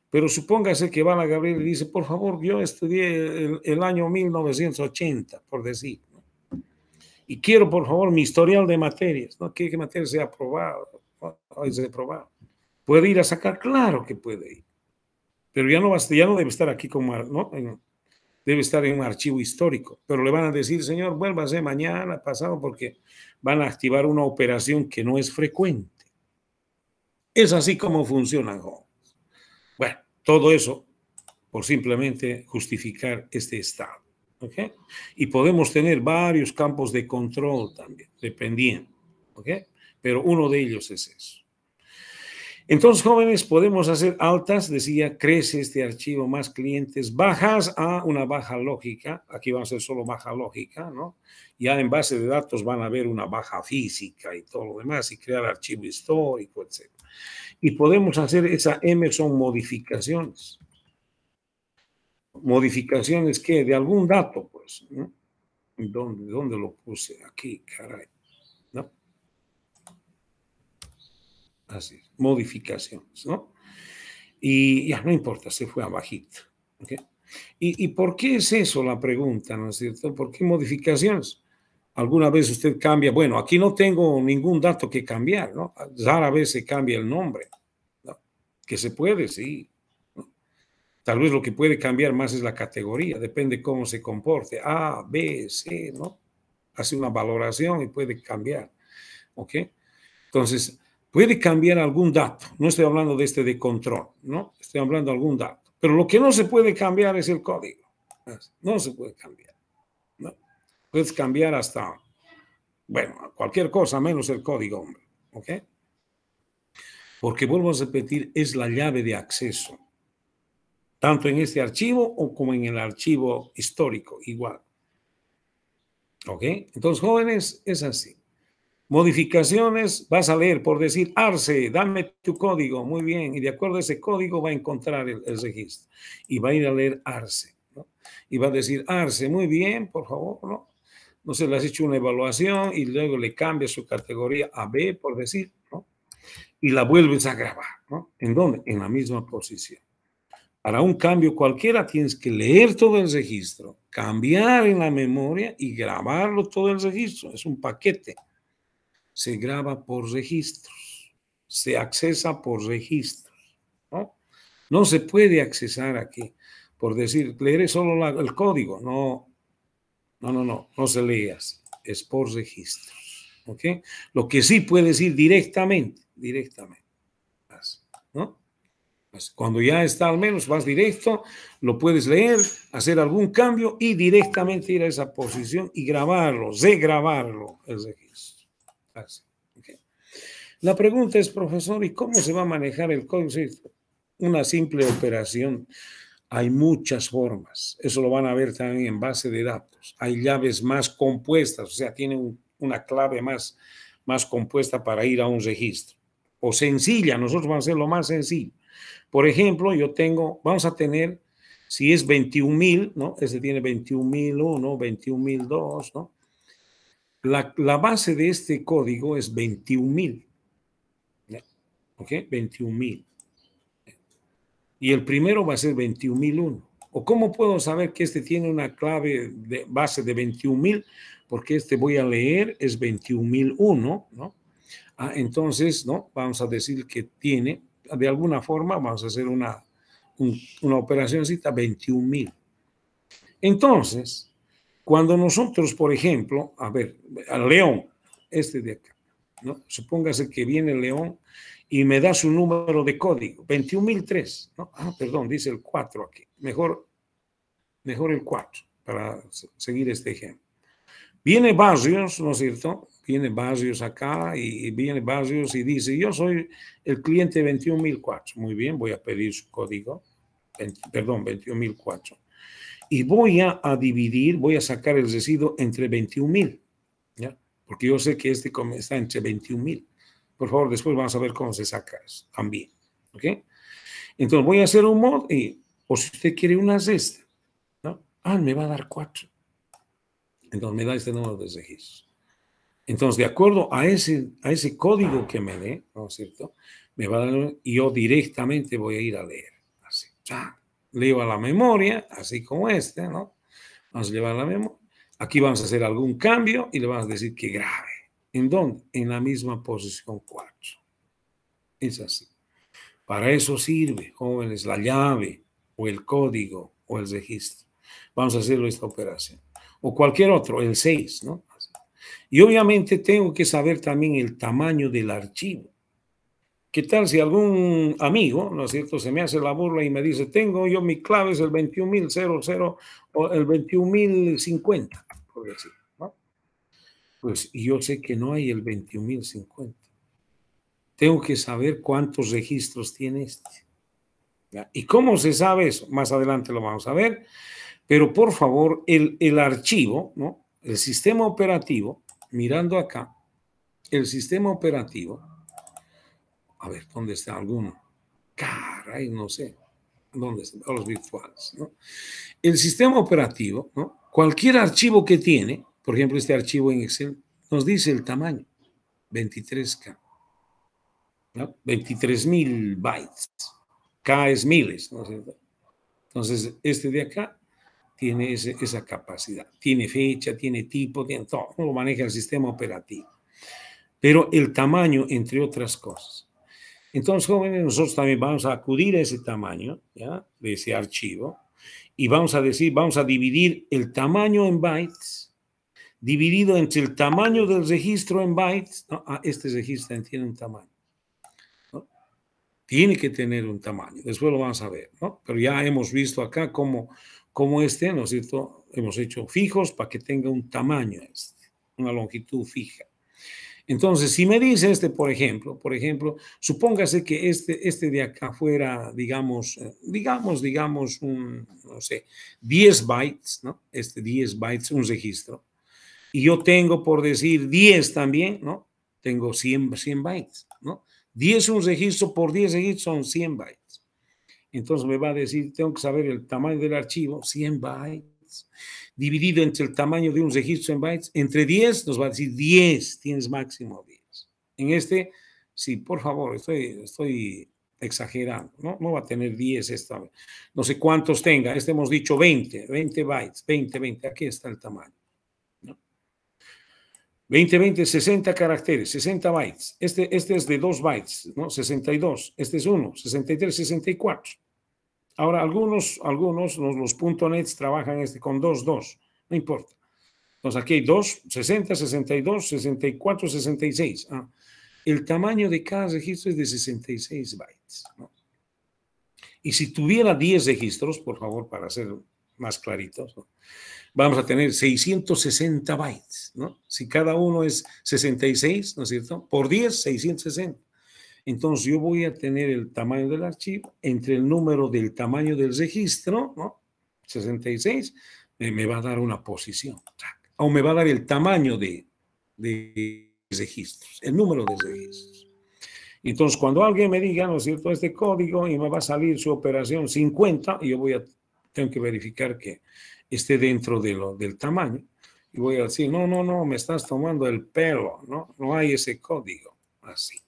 A: pero supóngase que va a la Gabriel y dice, por favor, yo estudié el año 1980, por decir, ¿no? Y quiero, por favor, mi historial de materias, ¿no? ¿Qué materia se ha aprobado? Se ha aprobado. ¿Puede ir a sacar? Claro que puede ir. Pero ya no debe estar aquí como, ¿no? Debe estar en un archivo histórico, pero le van a decir, señor, vuélvase mañana, pasado, porque van a activar una operación que no es frecuente. Es así como funcionan, jóvenes. Bueno, todo eso por simplemente justificar este estado, ¿ok? Y podemos tener varios campos de control también, dependiendo, ¿ok? Pero uno de ellos es eso. Entonces, jóvenes, podemos hacer altas, decía, crece este archivo, más clientes, bajas a una baja lógica, aquí va a ser solo baja lógica, ¿no? Ya en base de datos van a ver una baja física y todo lo demás, y crear archivo histórico, etc. Y podemos hacer esa M son modificaciones. Modificaciones que de algún dato, pues, ¿no? ¿Dónde lo puse? Aquí, caray, ¿no? Así, modificaciones, ¿no? Y ya no importa, se fue abajito. ¿Okay? ¿Y por qué es eso la pregunta, no es cierto? ¿Por qué modificaciones? Alguna vez usted cambia, bueno, aquí no tengo ningún dato que cambiar, ¿no? Rara vez se cambia el nombre, ¿no? Que se puede, sí. ¿No? Tal vez lo que puede cambiar más es la categoría, depende cómo se comporte. A, B, C, ¿no? Hace una valoración y puede cambiar, ¿ok? Entonces, puede cambiar algún dato. No estoy hablando de este de control, ¿no? Estoy hablando de algún dato. Pero lo que no se puede cambiar es el código. No se puede cambiar, ¿no? Puedes cambiar hasta, bueno, cualquier cosa menos el código, hombre, ¿ok? Porque vuelvo a repetir, es la llave de acceso, tanto en este archivo o como en el archivo histórico, igual. ¿Ok? Entonces, jóvenes, es así. Modificaciones, vas a leer por decir, Arce, dame tu código, muy bien, y de acuerdo a ese código va a encontrar el registro y va a ir a leer Arce, ¿no? Y va a decir, Arce, muy bien, por favor, ¿no? No se le has hecho una evaluación y luego le cambia su categoría a B, por decir, ¿no? Y la vuelves a grabar, ¿no? ¿En dónde? En la misma posición. Para un cambio cualquiera tienes que leer todo el registro, cambiar en la memoria y grabarlo todo el registro. Es un paquete. Se graba por registros, se accesa por registros, ¿no? No se puede accesar aquí por decir, leeré solo el código. No se lee así, es por registros, ¿ok? Lo que sí puedes ir directamente, ¿no? Pues cuando ya está al menos, vas directo, lo puedes leer, hacer algún cambio y directamente ir a esa posición y grabarlo, regrabarlo, el registro. Así. La pregunta es, profesor, ¿y cómo se va a manejar el código? Una simple operación. Hay muchas formas. Eso lo van a ver también en base de datos. Hay llaves más compuestas, o sea, tienen una clave más compuesta para ir a un registro. O sencilla, nosotros vamos a hacer lo más sencillo. Por ejemplo, vamos a tener, si es 21,000, ¿no? Este tiene 21,001, 21,002, ¿no? La base de este código es 21,000. ¿Ok? 21,000. Y el primero va a ser 21,001. ¿O cómo puedo saber que este tiene una clave de base de 21,000? Porque este voy a leer, es 21,001, ¿no? Entonces, ¿no? Vamos a decir que tiene, de alguna forma, vamos a hacer una operacióncita 21,000. Entonces, cuando nosotros, por ejemplo, a ver, al León, este de acá, ¿no? Supóngase que viene el León y me da su número de código, 21,003, ¿no? Perdón, dice el 4 aquí. Mejor el 4 para seguir este ejemplo. Viene Barrios, ¿no es cierto? Viene Barrios acá y viene Barrios y dice, yo soy el cliente 21,004. Muy bien, voy a pedir su código, 21,004. Y voy a dividir, voy a sacar el residuo entre 21,000, ¿ya? Porque yo sé que este está entre 21,000. Por favor, después vamos a ver cómo se saca eso también, ¿ok? Entonces voy a hacer un mod o si usted quiere una cesta, ¿no? Me va a dar 4. Entonces me da este número de registro. Entonces, de acuerdo a ese código que me dé, ¿no es cierto? Me va a dar, y yo directamente voy a ir a leer. Así, leo a la memoria, así como este, ¿no? Vamos a llevar a la memoria. Aquí vamos a hacer algún cambio y le vamos a decir que grabe. ¿En dónde? En la misma posición 4. Es así. Para eso sirve, jóvenes, la llave o el código o el registro. Vamos a hacerlo esta operación. O cualquier otro, el 6, ¿no? Y obviamente tengo que saber también el tamaño del archivo. ¿Qué tal si algún amigo, ¿no es cierto?, se me hace la burla y me dice, tengo yo mi clave es el 21,000 o el 21,050, por decir, ¿no? Pues yo sé que no hay el 21,050. Tengo que saber cuántos registros tiene este. ¿Ya? ¿Y cómo se sabe eso? Más adelante lo vamos a ver. Pero por favor, el archivo, ¿no? El sistema operativo, mirando acá, el sistema operativo, A ver, ¿dónde está alguno? Caray, no sé. ¿Dónde están los virtuales? ¿No? El sistema operativo, ¿no? Cualquier archivo que tiene, por ejemplo, este archivo en Excel, nos dice el tamaño, 23K, ¿no? 23.000 bytes. K es miles, ¿no es cierto? Entonces, este de acá tiene esa capacidad. Tiene fecha, tiene tipo, tiene todo. Lo maneja el sistema operativo. Pero el tamaño, entre otras cosas. Entonces, jóvenes, nosotros también vamos a acudir a ese tamaño, ¿ya? De ese archivo, y vamos a decir, vamos a dividir el tamaño en bytes, dividido entre el tamaño del registro en bytes. ¿No? Este registro tiene un tamaño, ¿no? Tiene que tener un tamaño, después lo vamos a ver, ¿no? Pero ya hemos visto acá cómo este, ¿no es cierto? Hemos hecho fijos para que tenga un tamaño, una longitud fija. Entonces, si me dice por ejemplo, supóngase que este de acá fuera, digamos, no sé, 10 bytes, ¿no? 10 bytes, un registro. Y yo tengo, por decir, 10 también, ¿no? Tengo 100 bytes, ¿no? 10 un registro por 10 registros son 100 bytes. Entonces me va a decir, tengo que saber el tamaño del archivo, 100 bytes, dividido entre el tamaño de un registro en bytes, entre 10, nos va a decir 10, tienes máximo 10. En sí, por favor, estoy exagerando, ¿no? No va a tener 10 esta vez. No sé cuántos tenga, hemos dicho 20 bytes, 20, aquí está el tamaño, ¿no? 20, 60 caracteres, 60 bytes. Este es de 2 bytes, ¿no? 62, este es 1, 63, 64. Ahora, algunos los .NET trabajan con 2, no importa. Entonces, aquí hay 2, 60, 62, 64, 66. El tamaño de cada registro es de 66 bytes, ¿no? Y si tuviera 10 registros, por favor, para ser más claritos, ¿no? Vamos a tener 660 bytes, ¿no? Si cada uno es 66, ¿no es cierto? Por 10, 660. Entonces yo voy a tener el tamaño del archivo entre el número del tamaño del registro, ¿no? 66, me va a dar una posición. O me va a dar el tamaño de registros, el número de registros. Entonces cuando alguien me diga, ¿no es cierto?, este código y me va a salir su operación 50, y yo tengo que verificar que esté dentro del tamaño. Y voy a decir, no, me estás tomando el pelo, ¿no? No hay ese código así.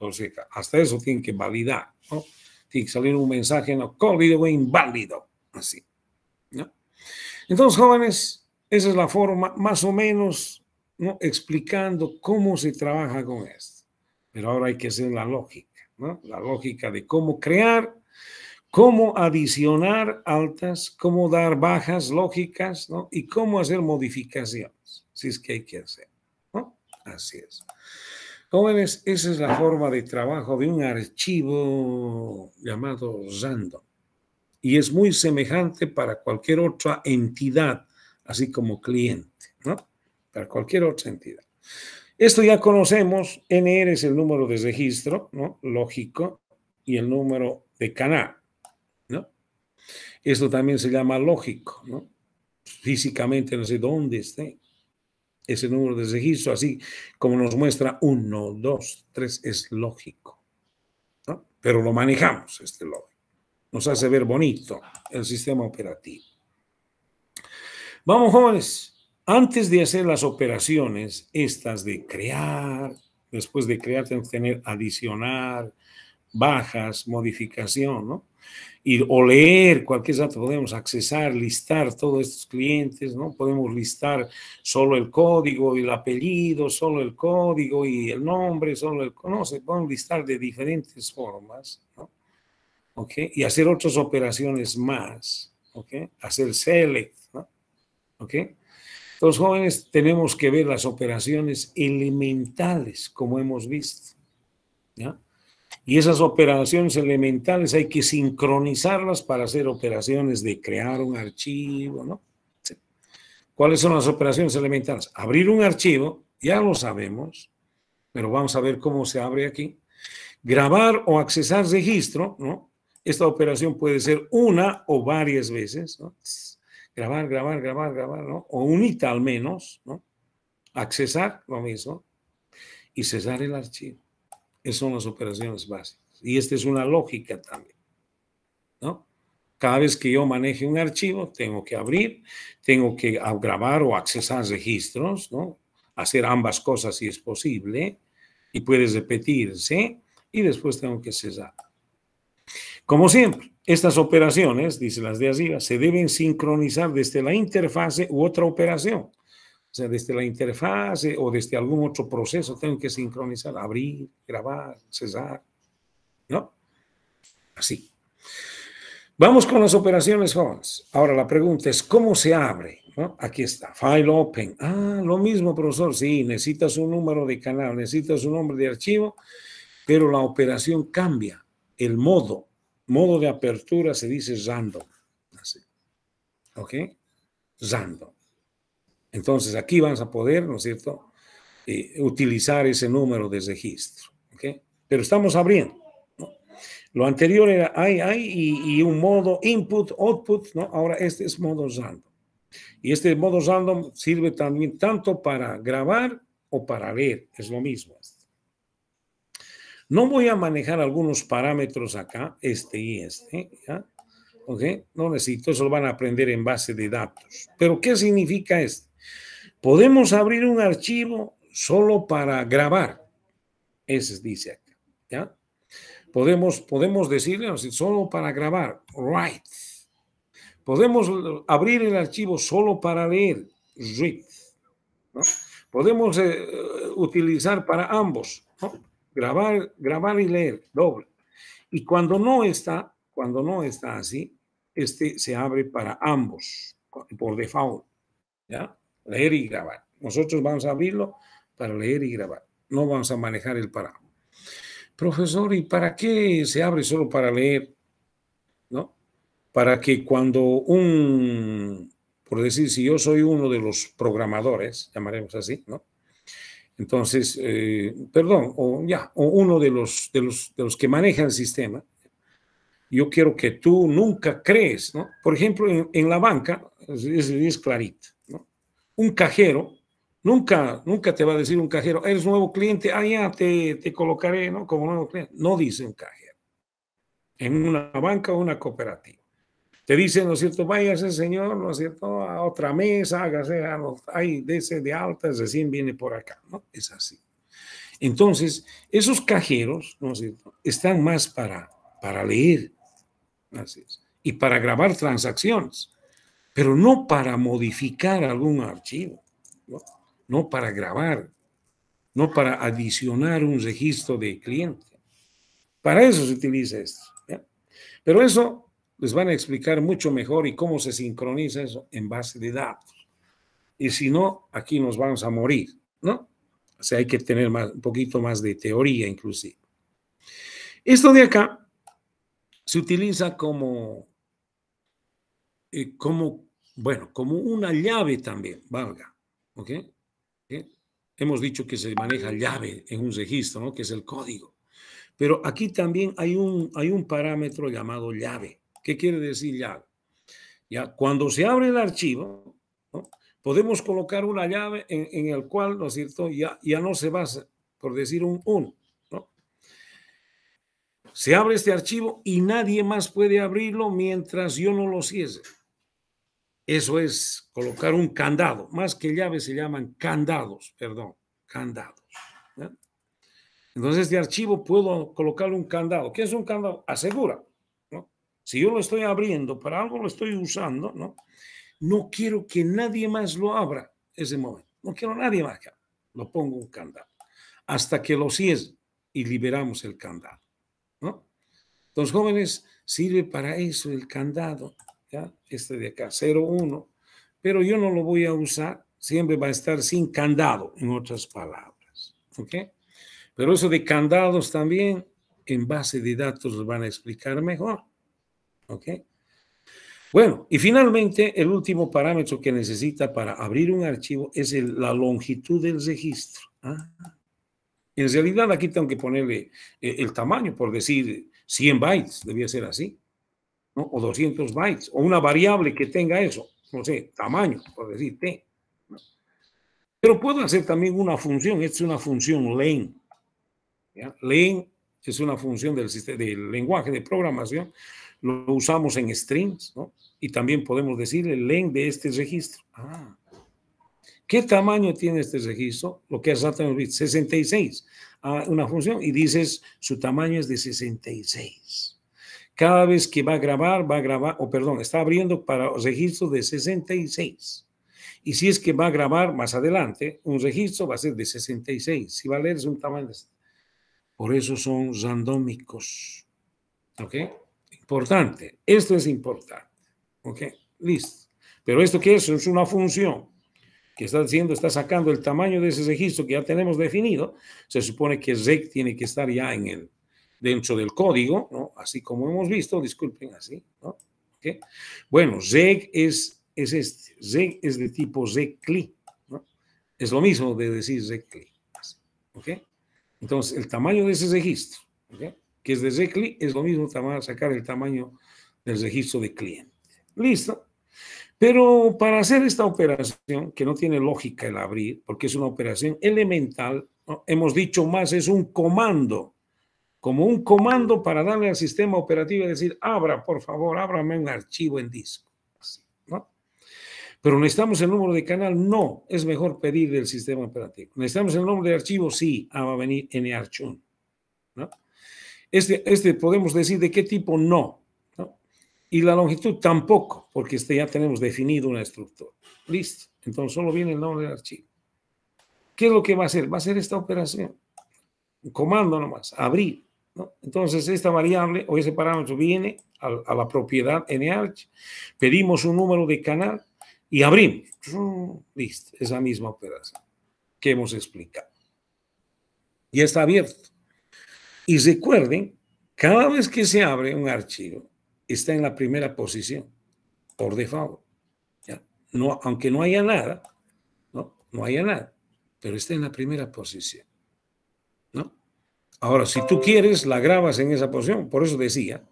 A: O sea, hasta eso tienen que validar, ¿no? Tiene que salir un mensaje, no, código inválido, así, ¿no? Entonces, jóvenes, esa es la forma, más o menos, ¿no?, explicando cómo se trabaja con esto. Pero ahora hay que hacer la lógica, ¿no? La lógica de cómo crear, cómo adicionar altas, cómo dar bajas lógicas, ¿no? Y cómo hacer modificaciones, si es que hay que hacer, ¿no? Así es. Jóvenes, esa es la forma de trabajo de un archivo llamado random. Y es muy semejante para cualquier otra entidad, así como cliente, ¿no? Para cualquier otra entidad. Esto ya conocemos, NR es el número de registro, ¿no? Lógico, y el número de canal, ¿no? Esto también se llama lógico, ¿no? Físicamente no sé dónde esté ese número de registro, así como nos muestra 1, 2, 3, es lógico, ¿no? Pero lo manejamos, lógico. Nos hace ver bonito el sistema operativo. Vamos, jóvenes, antes de hacer las operaciones estas de crear, después de crear tenemos que tener adicionar, bajas, modificación, ¿no? O leer cualquier dato, podemos accesar, listar todos estos clientes, ¿no? Podemos listar solo el código y el apellido, solo el código y el nombre, no, se pueden listar de diferentes formas, ¿no? ¿Ok? Y hacer otras operaciones más, ¿ok? Hacer select, ¿no? ¿Ok? Los jóvenes tenemos que ver las operaciones elementales, como hemos visto, ¿ya? Y esas operaciones elementales hay que sincronizarlas para hacer operaciones de crear un archivo, ¿no? ¿Cuáles son las operaciones elementales? Abrir un archivo, ya lo sabemos, pero vamos a ver cómo se abre aquí. Grabar o accesar registro, ¿no? Esta operación puede ser una o varias veces, ¿no? Grabar, ¿no? O unita al menos, ¿no? Accesar, lo mismo. Y cesar el archivo. Esas son las operaciones básicas. Y esta es una lógica también, ¿no? Cada vez que yo maneje un archivo, tengo que abrir, tengo que grabar o accesar registros, ¿no? Hacer ambas cosas si es posible, y puede repetirse, y después tengo que cesar. Como siempre, estas operaciones, dice las de arriba, se deben sincronizar desde la interfase u otra operación. O sea, desde la interfase o desde algún otro proceso tengo que sincronizar, abrir, grabar, cesar, ¿no? Así. Vamos con las operaciones jóvenes. Ahora la pregunta es, ¿cómo se abre? ¿No? Aquí está, File Open. Ah, lo mismo, profesor. Sí, necesitas un número de canal, necesitas un nombre de archivo, pero la operación cambia. El modo de apertura se dice random. Así. ¿Ok? Random. Entonces aquí vas a poder, ¿no es cierto?, utilizar ese número de registro. ¿Ok? Pero estamos abriendo. Lo anterior era y un modo input, output, ¿no? Ahora este es modo random. Y este modo random sirve también tanto para grabar o para leer. Es lo mismo. No voy a manejar algunos parámetros acá, este y este, ¿ya? ¿Ok? No necesito, eso lo van a aprender en base de datos. Pero ¿qué significa esto? Podemos abrir un archivo solo para grabar. Ese dice acá, ¿ya? Podemos decirle solo para grabar, write. Podemos abrir el archivo solo para leer, read, ¿no? Podemos utilizar para ambos, ¿no? Grabar y leer, doble. Y cuando no está así, este se abre para ambos, por default, ¿ya? Leer y grabar. Nosotros vamos a abrirlo para leer y grabar. No vamos a manejar el para. Profesor, ¿y para qué se abre solo para leer? ¿No? Para que cuando por decir, si yo soy uno de los programadores, llamaremos así, ¿no? Entonces, o uno de los que manejan el sistema, yo quiero que tú nunca crees, ¿no? Por ejemplo, en la banca, es clarito, ¿no? Un cajero, nunca te va a decir un cajero, eres nuevo cliente, ya te colocaré, ¿no? Como nuevo cliente. No dice un cajero. En una banca o una cooperativa. Te dicen, ¿no es cierto? Váyase, señor, ¿no es cierto? A otra mesa, hágase, dese de alta, recién viene por acá, ¿no? Es así. Entonces, esos cajeros, ¿no es cierto?, están más para leer, así es, y para grabar transacciones, pero no para modificar algún archivo, ¿no? No para grabar, no para adicionar un registro de cliente. Para eso se utiliza esto, ¿ya? Pero eso les van a explicar mucho mejor y cómo se sincroniza eso en base de datos. Y si no, aquí nos vamos a morir, ¿no? O sea, hay que tener un poquito más de teoría inclusive. Esto de acá se utiliza como una llave también, valga, ¿ok? Hemos dicho que se maneja llave en un registro, ¿no? Que es el código. Pero aquí también hay un parámetro llamado llave. ¿Qué quiere decir llave? Ya, cuando se abre el archivo, ¿no?, podemos colocar una llave en el cual, ¿no es cierto?, ya no se va, por decir un 1, ¿no? Se abre este archivo y nadie más puede abrirlo mientras yo no lo cierre. Eso es colocar un candado. Más que llaves se llaman candados, candados, ¿no? Entonces, este archivo puedo colocar un candado. ¿Qué es un candado? Asegura, ¿no? Si yo lo estoy abriendo, para algo lo estoy usando, ¿no? No quiero que nadie más lo abra ese momento. No quiero nadie más que abra. Lo pongo un candado. Hasta que lo cierre y liberamos el candado, ¿no? Entonces, jóvenes, sirve para eso el candado, ¿ya? Este de acá, 01. Pero yo no lo voy a usar. Siempre va a estar sin candado, en otras palabras, ¿ok? Pero eso de candados también, en base de datos, los van a explicar mejor. ¿Ok? Bueno, y finalmente, el último parámetro que necesita para abrir un archivo es la longitud del registro. En realidad, aquí tengo que ponerle el tamaño, por decir 100 bytes, debía ser así, ¿no? O 200 bytes, o una variable que tenga eso, no sé, tamaño, por decir T, ¿no? Pero puedo hacer también una función, esta es una función len. ¿ya? Len es una función del lenguaje de programación. Lo usamos en strings, ¿no? Y también podemos decirle len de este registro. ¿Qué tamaño tiene este registro? Lo que hace 66. Una función y dices su tamaño es de 66. Cada vez que va a grabar, está abriendo para registro de 66. Y si es que va a grabar más adelante, un registro va a ser de 66. Si va a leer es un tamaño de... Por eso son randómicos. ¿Ok? Importante. Esto es importante. ¿Ok? Listo. Pero ¿esto qué es? Es una función que está diciendo, está sacando el tamaño de ese registro que ya tenemos definido. Se supone que reg tiene que estar ya dentro del código, ¿no? Así como hemos visto, disculpen, así, ¿no? ¿Okay? Bueno, reg es este. Reg es de tipo regcli, ¿no? Es lo mismo de decir regcli. ¿Ok? Entonces, el tamaño de ese registro, ¿okay? Que es de regcli, es lo mismo sacar el tamaño del registro de cliente. ¿Listo? Pero para hacer esta operación, que no tiene lógica el abrir, porque es una operación elemental, ¿no? Hemos dicho más, es un comando, como un comando para darle al sistema operativo y decir, abra, por favor, ábrame un archivo en disco. Así, ¿no? Pero necesitamos el número de canal, no, es mejor pedir del sistema operativo. Necesitamos el nombre de archivo, sí, va a venir narchun, ¿no? Este podemos decir de qué tipo, no. Y la longitud tampoco, porque ya tenemos definido una estructura. Listo. Entonces solo viene el nombre del archivo. ¿Qué es lo que va a hacer? Va a hacer esta operación. Un comando nomás, abrir, ¿no? Entonces esta variable o ese parámetro viene a la propiedad narch, pedimos un número de canal y abrimos. Listo. Esa misma operación que hemos explicado. Ya está abierto. Y recuerden, cada vez que se abre un archivo, está en la primera posición, por default. ¿Ya? No, aunque no haya nada, no haya nada, pero está en la primera posición, ¿no? Ahora, si tú quieres, la grabas en esa posición. Por eso decía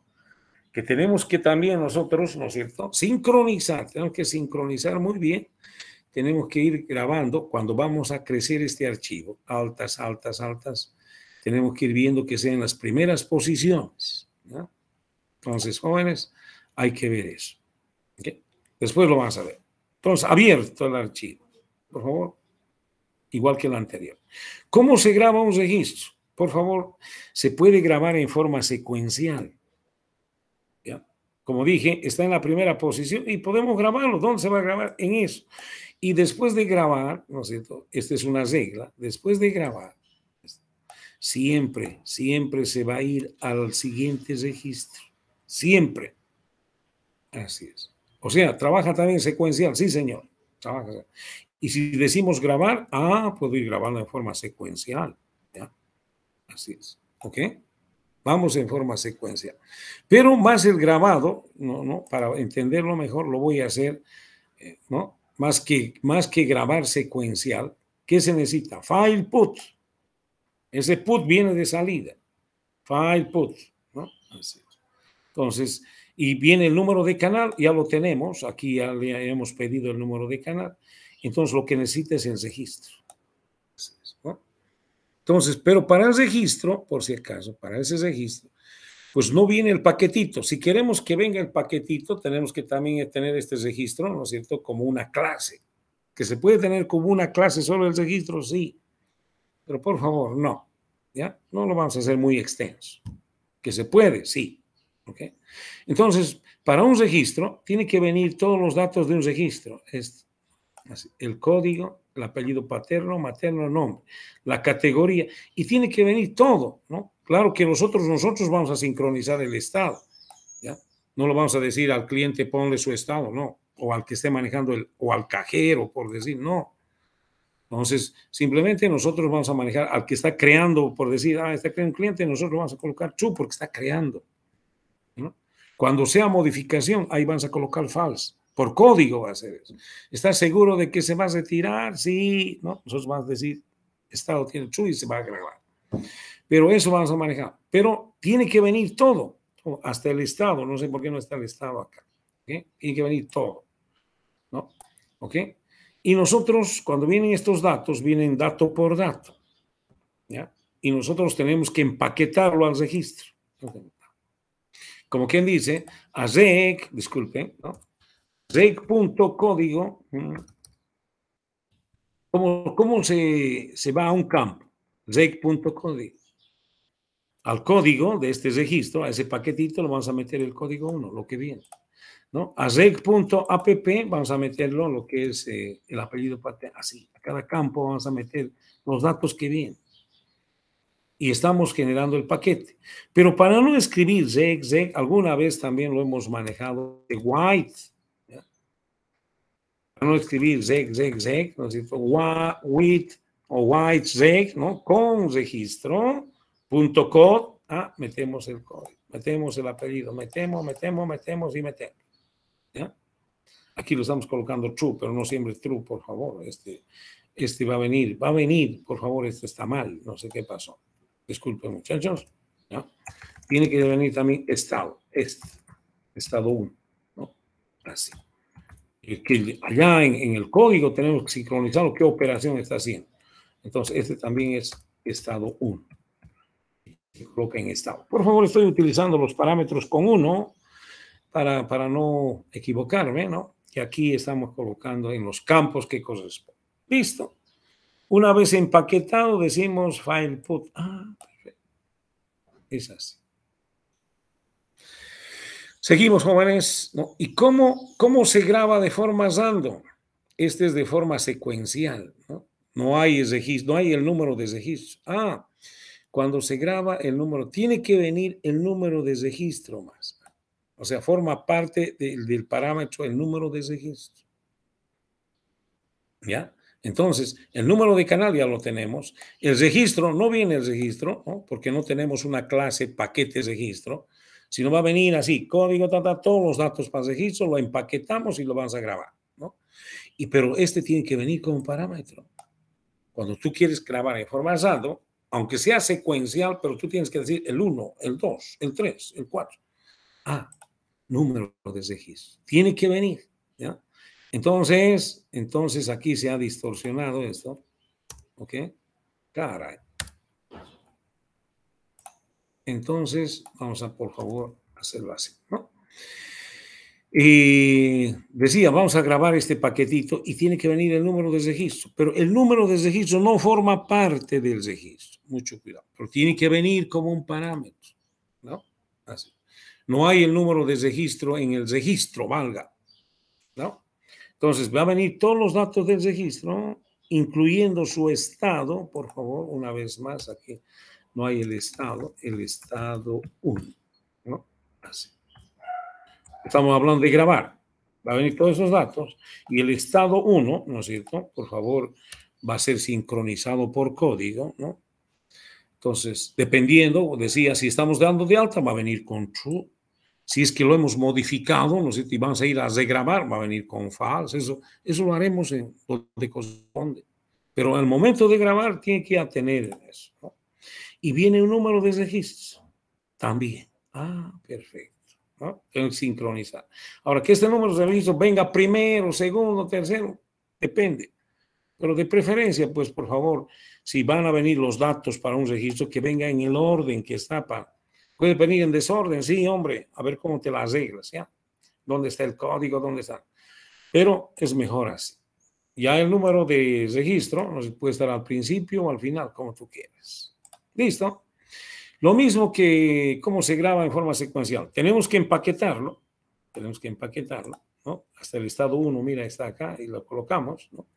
A: que tenemos que también nosotros, ¿no es cierto?, sincronizar, tenemos que sincronizar muy bien. Tenemos que ir grabando cuando vamos a crecer este archivo, altas, altas, altas. Tenemos que ir viendo que sean las primeras posiciones, ¿no? Entonces, jóvenes, hay que ver eso. ¿Okay? Después lo vamos a ver. Entonces, abierto el archivo, por favor, igual que el anterior. ¿Cómo se graba un registro? Por favor, se puede grabar en forma secuencial. ¿Ya? Como dije, está en la primera posición y podemos grabarlo. ¿Dónde se va a grabar? En eso. Y después de grabar, ¿no es cierto? Esta es una regla. Después de grabar, siempre se va a ir al siguiente registro. Siempre. Así es. O sea, trabaja también secuencial. Sí, señor. Trabaja. Y si decimos grabar, puedo ir grabando en forma secuencial. ¿Ya? Así es. ¿Ok? Vamos en forma secuencial. Pero más el grabado, no, para entenderlo mejor, lo voy a hacer, ¿no? Más que grabar secuencial, ¿qué se necesita? File put. Ese put viene de salida. File put, ¿no? Así es. Entonces, y viene el número de canal, ya lo tenemos, aquí ya le hemos pedido el número de canal, entonces lo que necesita es el registro. ¿No? Entonces, pero para el registro, por si acaso, para ese registro, pues no viene el paquetito. Si queremos que venga el paquetito, tenemos que también tener este registro, ¿no es cierto?, como una clase. Que se puede tener como una clase solo el registro, sí, pero por favor, no, ¿ya? No lo vamos a hacer muy extenso. Que se puede, sí. ¿Okay? Entonces, para un registro, tiene que venir todos los datos de un registro. El código, el apellido paterno, materno, nombre, la categoría, y tiene que venir todo, ¿no? Claro que nosotros vamos a sincronizar el estado, ¿ya? No lo vamos a decir al cliente, ponle su estado, no, o al que esté manejando o al cajero, por decir, no. Entonces, simplemente nosotros vamos a manejar al que está creando, por decir, está creando un cliente, nosotros vamos a colocar true porque está creando. ¿No? Cuando sea modificación, ahí vas a colocar false. Por código va a ser eso. ¿Estás seguro de que se va a retirar? Sí, ¿no? Nosotros vamos a decir, estado tiene true y se va a grabar. Pero eso vamos a manejar. Pero tiene que venir todo, hasta el estado. No sé por qué no está el estado acá. ¿Okay? Tiene que venir todo, ¿no? ¿Ok? Y nosotros, cuando vienen estos datos, vienen dato por dato. ¿Ya? y nosotros tenemos que empaquetarlo al registro. Como quien dice, a reg, disculpen, ¿no? Reg.código, ¿cómo se va a un campo? Reg.código. Al código de este registro, a ese paquetito, lo vamos a meter el código 1, lo que viene, ¿no? A reg.app vamos a meterlo lo que es el apellido paterno, así. A cada campo vamos a meter los datos que vienen. Y estamos generando el paquete. Pero para no escribir reg, alguna vez también lo hemos manejado de white. ¿Ya? Para no escribir reg, ¿no es cierto? With o white reg, ¿no? Con registro, .code, metemos el código, metemos el apellido, metemos y metemos. ¿Ya? Aquí lo estamos colocando true, pero no siempre true, por favor. Este va a venir, por favor, esto está mal, no sé qué pasó. Disculpen, muchachos, ¿no? Tiene que venir también estado 1, ¿no? Así. Y que allá en el código tenemos que sincronizar qué operación está haciendo. Entonces, este también es estado 1. Se coloca en estado. Por favor, estoy utilizando los parámetros con 1 para no equivocarme, ¿no? Y aquí estamos colocando en los campos que corresponden. Listo. Una vez empaquetado, decimos file put. Perfecto. Es así. Seguimos, jóvenes, ¿no? ¿Y cómo se graba de forma random? Este es de forma secuencial, ¿no? No hay el registro, no hay el número de registro. Cuando se graba el número, tiene que venir el número de registro más. O sea, forma parte del parámetro el número de registro. ¿Ya? Entonces, el número de canal ya lo tenemos. El registro, no viene el registro, ¿no? Porque no tenemos una clase paquete registro, sino va a venir así, código, todos los datos para el registro, lo empaquetamos y lo vamos a grabar, ¿no? Pero este tiene que venir como parámetro. Cuando tú quieres grabar en forma random, aunque sea secuencial, pero tú tienes que decir el 1, el 2, el 3, el 4. Número de registro. Tiene que venir, ¿ya? Entonces aquí se ha distorsionado esto. ¿Ok? Caray. Entonces, vamos a, por favor, hacerlo así, ¿no? Y decía, vamos a grabar este paquetito y tiene que venir el número de registro, pero el número de registro no forma parte del registro. Mucho cuidado. Pero tiene que venir como un parámetro, ¿no? Así. No hay el número de registro en el registro, valga, ¿no? Entonces, va a venir todos los datos del registro, incluyendo su estado, por favor, una vez más, aquí no hay el estado 1, ¿no? Así. Estamos hablando de grabar. Va a venir todos esos datos y el estado 1, ¿no es cierto? Por favor, va a ser sincronizado por código, ¿no? Entonces, dependiendo, decía, si estamos dando de alta, va a venir con true. Si es que lo hemos modificado, ¿no sé? Y vamos a ir a regrabar, va a venir con false. Eso lo haremos en donde corresponde. Pero al momento de grabar tiene que tener eso, ¿no? Y viene un número de registros también. Perfecto, ¿no? Tengo que sincronizar. Ahora, que este número de registros venga primero, segundo, tercero, depende. Pero de preferencia, pues, por favor, si van a venir los datos para un registro, que venga en el orden que está para... Puede venir en desorden, sí, hombre, a ver cómo te las arreglas, ¿ya? ¿Dónde está el código? ¿Dónde está? Pero es mejor así. Ya el número de registro no se puede estar al principio o al final, como tú quieras. ¿Listo? Lo mismo que cómo se graba en forma secuencial. Tenemos que empaquetarlo, ¿no? Hasta el estado 1, mira, está acá y lo colocamos, ¿no?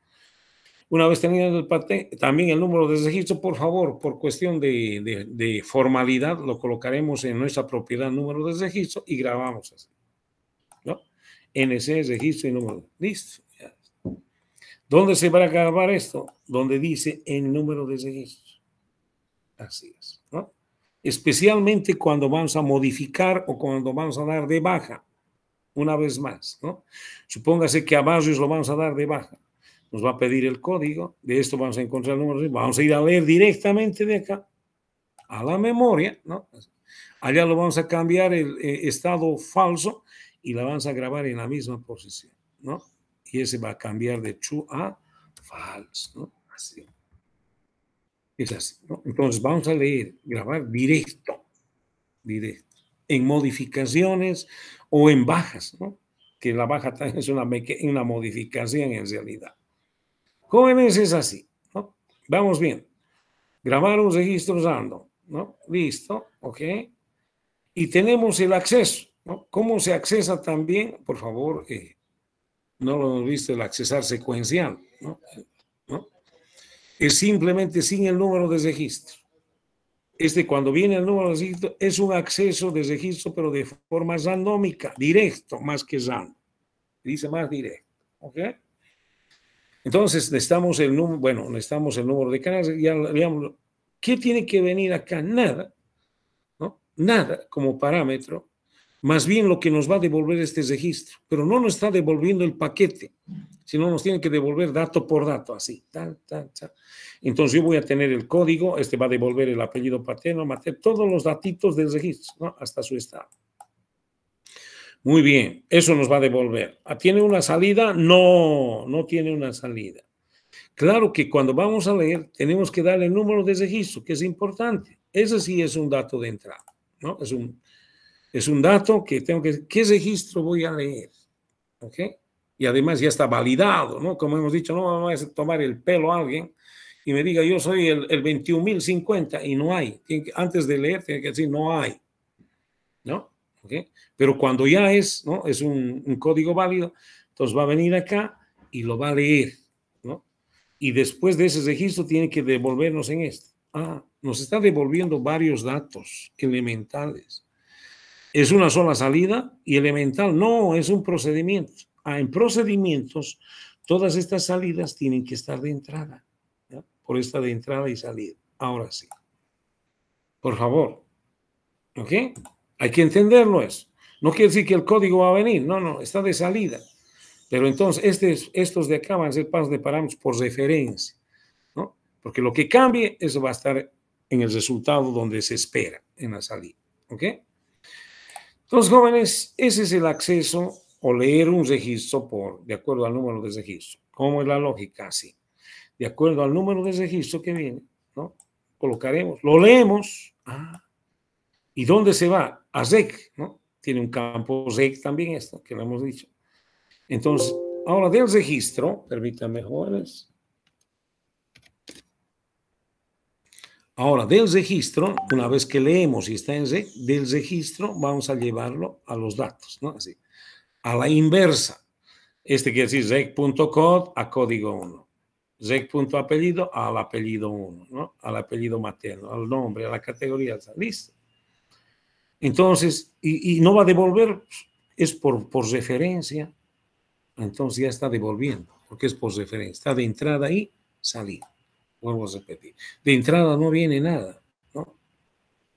A: Una vez teniendo el paquete, también el número de registro, por favor, por cuestión de formalidad, lo colocaremos en nuestra propiedad número de registro y grabamos así, ¿no? NC, registro y número. Listo. Ya. ¿Dónde se va a grabar esto? Donde dice el número de registro. Así es, ¿no? Especialmente cuando vamos a modificar o cuando vamos a dar de baja. Una vez más, ¿no? Supóngase que a Barrios lo vamos a dar de baja. Nos va a pedir el código, de esto vamos a encontrar el número, vamos a ir a leer directamente de acá a la memoria, ¿no? Allá lo vamos a cambiar el estado falso y la vamos a grabar en la misma posición, ¿no? Y ese va a cambiar de true a false, ¿no? Así. Es así, ¿no? Entonces vamos a leer, grabar directo, en modificaciones o en bajas, ¿no? Que la baja también es una modificación en realidad. Jóvenes, es así, ¿no? Vamos bien. Grabar un registro random, ¿no? Listo, ok. Y tenemos el acceso, ¿no? ¿Cómo se accesa también? Por favor, no lo hemos visto, el accesar secuencial, ¿no? ¿No? Es simplemente sin el número de registro. Cuando viene el número de registro, es un acceso de registro, pero de forma randómica, directo, más que random. Dice más directo, ¿ok? Entonces, necesitamos el número de canales. Ya, digamos, ¿qué tiene que venir acá? Nada, ¿no? Nada como parámetro. Más bien lo que nos va a devolver este registro, pero no nos está devolviendo el paquete, sino nos tiene que devolver dato por dato, así. Entonces yo voy a tener el código, va a devolver el apellido paterno, materno, todos los datitos del registro, ¿no? Hasta su estado. Muy bien, eso nos va a devolver. ¿Tiene una salida? No, no tiene una salida. Claro que cuando vamos a leer, tenemos que darle el número de registro, que es importante. Ese sí es un dato de entrada, ¿no? Es un dato que tengo que... ¿Qué registro voy a leer? ¿Ok? Y además ya está validado, ¿no? Como hemos dicho, no vamos a tomar el pelo a alguien y me diga, yo soy el 21.050 y no hay. Antes de leer, tiene que decir, no hay, ¿no? ¿Ok? Pero cuando ya es, ¿no? Es un código válido, entonces va a venir acá y lo va a leer, ¿no? Y después de ese registro tiene que devolvernos en esto. Nos está devolviendo varios datos elementales. ¿Es una sola salida? Y elemental, no, es un procedimiento. En procedimientos, todas estas salidas tienen que estar de entrada, ¿ya? Por esta de entrada y salida. Ahora sí. Por favor. ¿Ok? Hay que entenderlo eso. No quiere decir que el código va a venir, no, está de salida. Pero entonces, estos de acá van a ser pasos de parámetros por referencia, ¿no? Porque lo que cambie, eso va a estar en el resultado donde se espera, en la salida. ¿Ok? Entonces, jóvenes, ese es el acceso o leer un registro de acuerdo al número de registro. ¿Cómo es la lógica? Así. De acuerdo al número de registro que viene, ¿no? Colocaremos, lo leemos. ¿Y dónde se va? A REC, ¿no? Tiene un campo REC también esto, que lo hemos dicho. Entonces, ahora del registro, permítanme, jóvenes. Ahora, del registro, una vez que leemos y está en REC, del registro vamos a llevarlo a los datos, ¿no? Así. A la inversa. Quiere decir rec.code a código 1. Rec.apellido al apellido 1, ¿no? Al apellido materno, al nombre, a la categoría. Listo. Entonces, y no va a devolver, es por referencia. Entonces ya está devolviendo, porque es por referencia. Está de entrada y salida. Vuelvo a repetir. De entrada no viene nada, ¿no?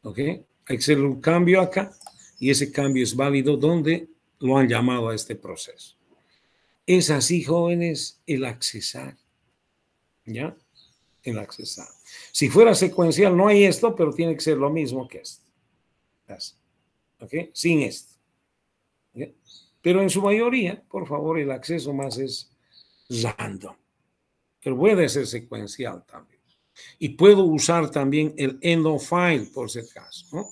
A: ¿Ok? Hay que hacer un cambio acá y ese cambio es válido donde lo han llamado a este proceso. Es así, jóvenes, el accesar. ¿Ya? El accesar. Si fuera secuencial, no hay esto, pero tiene que ser lo mismo que esto. Así. ¿Ok? Sin esto. ¿Ok? Pero en su mayoría, por favor, el acceso más es random. Pero puede ser secuencial también. Y puedo usar también el end of file, por si acaso, ¿no?